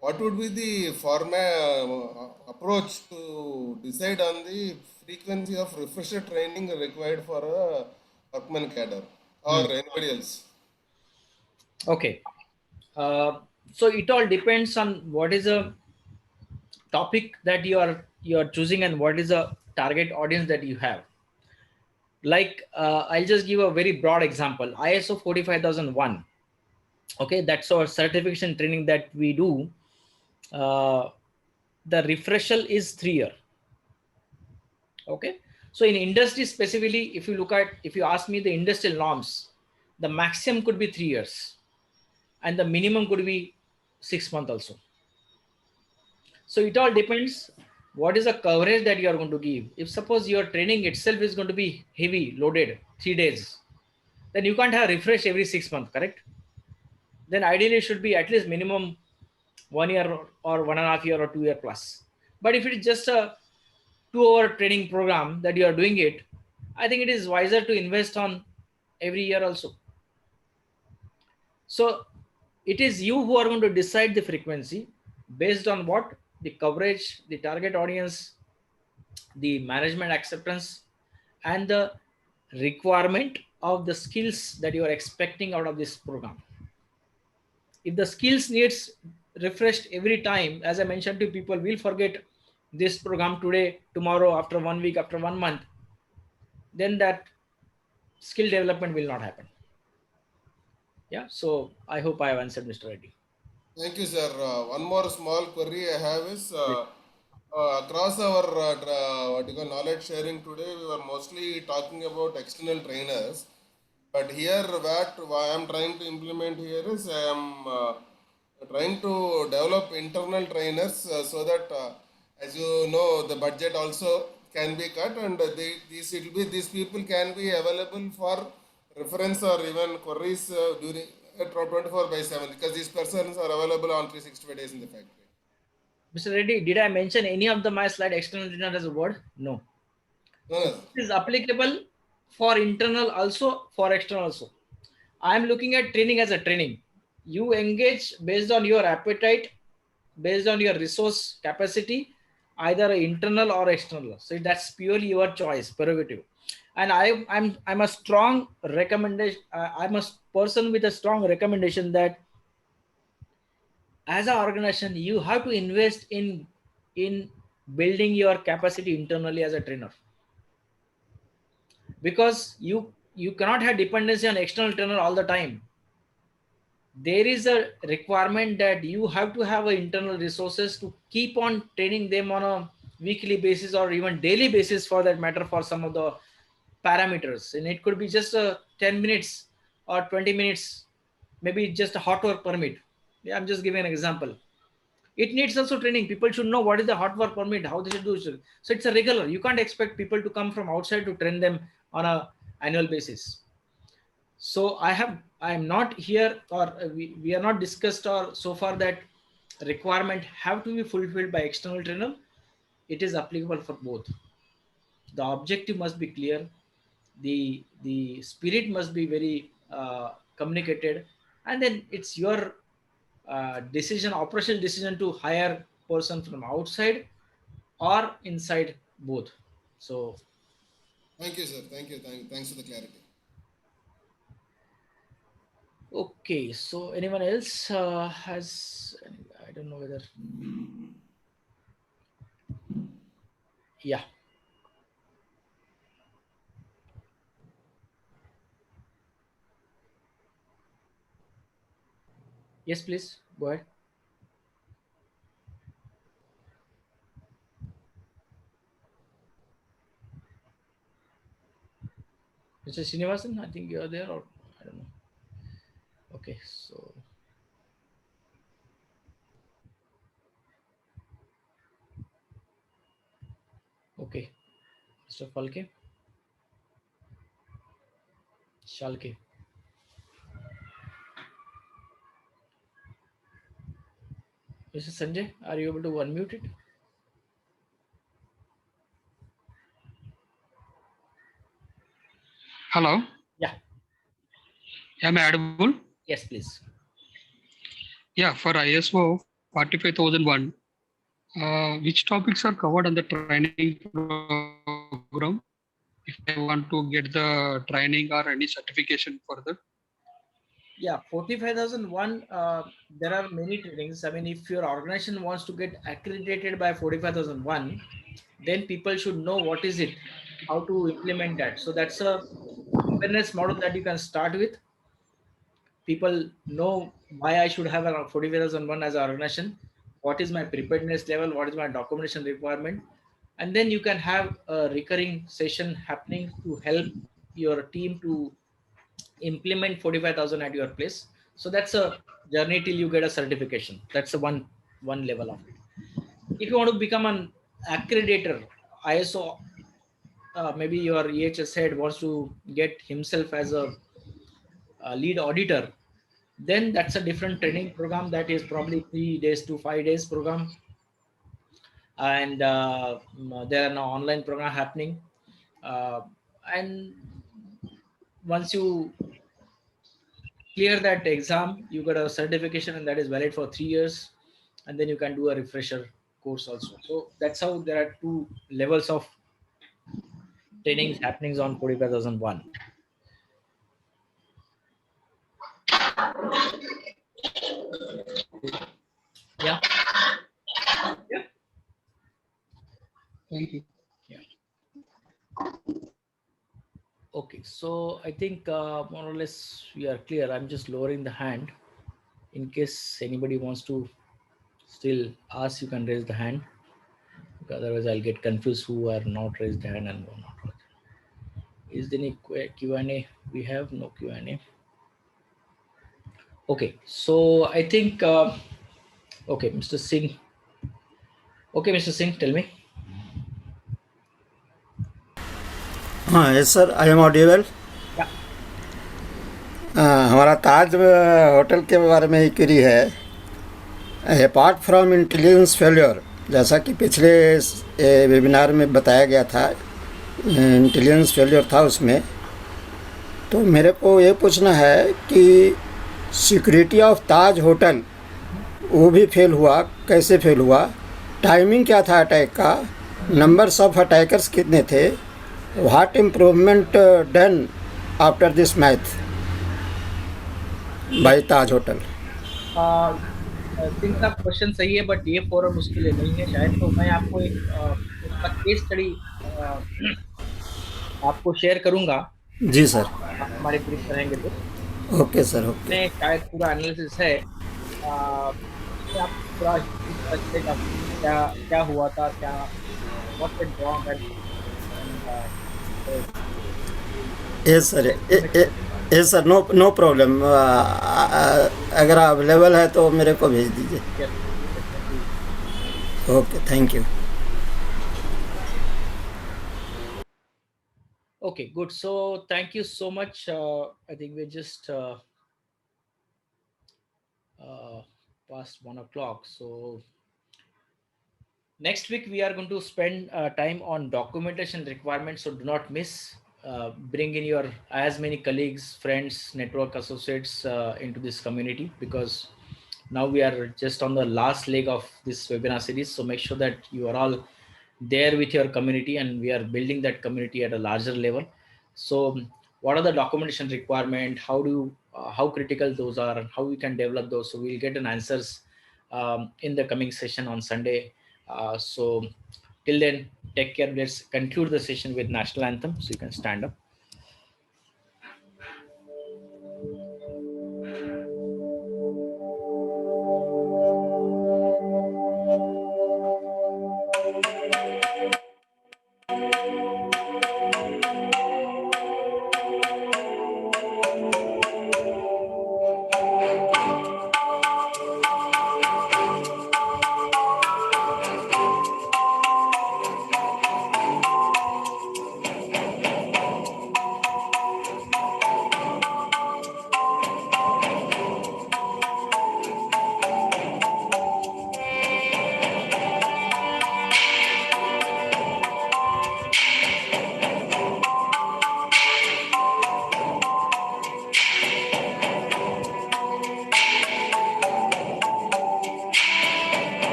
what would be the format approach to decide on the frequency of refresher training required for a workman cadre or anybody else? Okay. Uh, so it all depends on what is a topic that you are choosing and what is a target audience that you have. Like I'll just give a very broad example. ISO 45001. Okay, that's our certification training that we do. uh, the refresher is 3 year. Okay, so in industry specifically, if you ask me the industrial norms, the maximum could be 3 years and the minimum could be 6 months also. So it all depends what is the coverage that you are going to give. If suppose your training itself is going to be heavy loaded 3 days, then you can't have refresh every 6 months, correct? Then ideally it should be at least minimum 1 year or 1.5 year or 2 year plus. But if it is just a 2 hour training program that you are doing it, I think it is wiser to invest on every year also. So it is you who are going to decide the frequency based on what the coverage, the target audience, the management acceptance, and the requirement of the skills that you are expecting out of this program. If the skills needs refreshed every time, as I mentioned to people, will forget this program today, tomorrow, after 1 week, after 1 month, then that skill development will not happen. Yeah, so I hope I have answered, Mr. Reddy. Thank you, sir. One more small query I have is Yes. across our what you call knowledge sharing today, we were mostly talking about external trainers. But here, what I am trying to implement here is I am trying to develop internal trainers so that, as you know, the budget also can be cut, and these people can be available for reference or even queries during 24/7 because these persons are available on 365 days in the factory. Mr. Reddy, did I mention any of my slide external trainer as a word? No. No, no. It is applicable for internal also, for external also. I am looking at training as a training. You engage based on your appetite, based on your resource capacity, either internal or external. So that's purely your choice, prerogative. And I'm a strong recommendation. I'm a person with a strong recommendation that as an organization you have to invest in building your capacity internally as a trainer, because you cannot have dependency on external trainer all the time. There is a requirement that you have to have internal resources to keep on training them on a weekly basis or even daily basis for that matter, for some of the parameters. And it could be just a 10 minutes or 20 minutes, maybe just a hot work permit. Yeah, I'm just giving an example. It needs also training. People should know what is the hot work permit, how they should do it. So it's a regular. You can't expect people to come from outside to train them on a annual basis. So I am not here, or we are not discussed or so far that requirement have to be fulfilled by external trainer. It is applicable for both. The objective must be clear. The spirit must be very communicated, and then it's your decision, operational decision, to hire person from outside or inside, both. So Thank you, sir. Thank you. Thanks for the clarity. okay, so anyone else has, I don't know whether, yeah. Yes, please go ahead. Mr. Srinivasan, I think you are there, or I don't know. Okay, so okay, Mr. Falke, Shalke. Mr. Sanjay, are you able to unmute it? Hello, Yeah. am I audible? Yes, please. Yeah, for ISO 45001, which topics are covered on the training program? If I want to get the training or any certification for that? Yeah, 45,001. There are many trainings. I mean, if your organization wants to get accredited by 45,001, then people should know what is it, how to implement that. So that's a awareness model that you can start with. People know why I should have a 45,001 as an organization. What is my preparedness level? What is my documentation requirement? And then you can have a recurring session happening to help your team to implement 45,000 at your place. So that's a journey till you get a certification. That's a one level of it. If you want to become an accreditor, ISO, maybe your EHS head wants to get himself as a lead auditor, then that's a different training program that is probably 3 days to 5 days program. And there are now online program happening. And once you clear that exam, you got a certification, and that is valid for 3 years, and then you can do a refresher course also. So that's how there are two levels of trainings happenings on 45,001. Yeah. Yeah. Thank you. Yeah. Okay, so I think more or less we are clear. I'm just lowering the hand. In case anybody wants to still ask, you can raise the hand. Because otherwise I'll get confused who are not raised the hand and who are not raised. Is there any Q&A? We have no Q&A. Okay, so I think, okay, Mr. Singh. Okay, Mr. Singh, tell me. Yes, sir. I am audible. Yeah. हमारा ताज hotel के बारे में query है. Apart from intelligence failure, जैसा कि पिछले webinar में बताया गया था, इंटेलिजेंस फेलियर था उसमें, तो मेरे को ये पूछना है कि सिक्योरिटी ऑफ ताज होटल वो भी फेल हुआ, कैसे फेल हुआ, टाइमिंग क्या था अटैक का, नंबर्स ऑफ अटैकर्स कितने थे, what improvement done after this math bye Taj hotel. Since आप क्वेश्चन सही है, बट ये फोरम उसके लिए नहीं है शायद, तो मैं आपको एक उसका केस स्टडी आपको शेयर करूंगा. जी सर. आप हमारे ग्रुप पर रहेंगे तो ओके सर, ओके. उसमें शायद पूरा एनालिसिस है. उसमें आपको पूरा हिस्ट्री पता चलेगा कि क्या क्या हुआ था, क्या what went wrong and yes sir, yes sir, no no problem. अगर अवेलेबल है तो मेरे को भेज दीजिए. Okay, thank you. Okay, good. So thank you so much. I think we're just past 1 o'clock. So next week we are going to spend time on documentation requirements. So do not miss. Bring in your as many colleagues, friends, network associates into this community, because now we are just on the last leg of this webinar series. So make sure that you are all there with your community, and we are building that community at a larger level. So what are the documentation requirement, how critical those are, and how we can develop those, so we'll get an answers in the coming session on Sunday. So till then, take care. Let's conclude the session with national anthem, so you can stand up.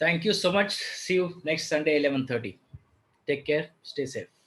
Thank you so much. See you next Sunday, 11:30. Take care. Stay safe.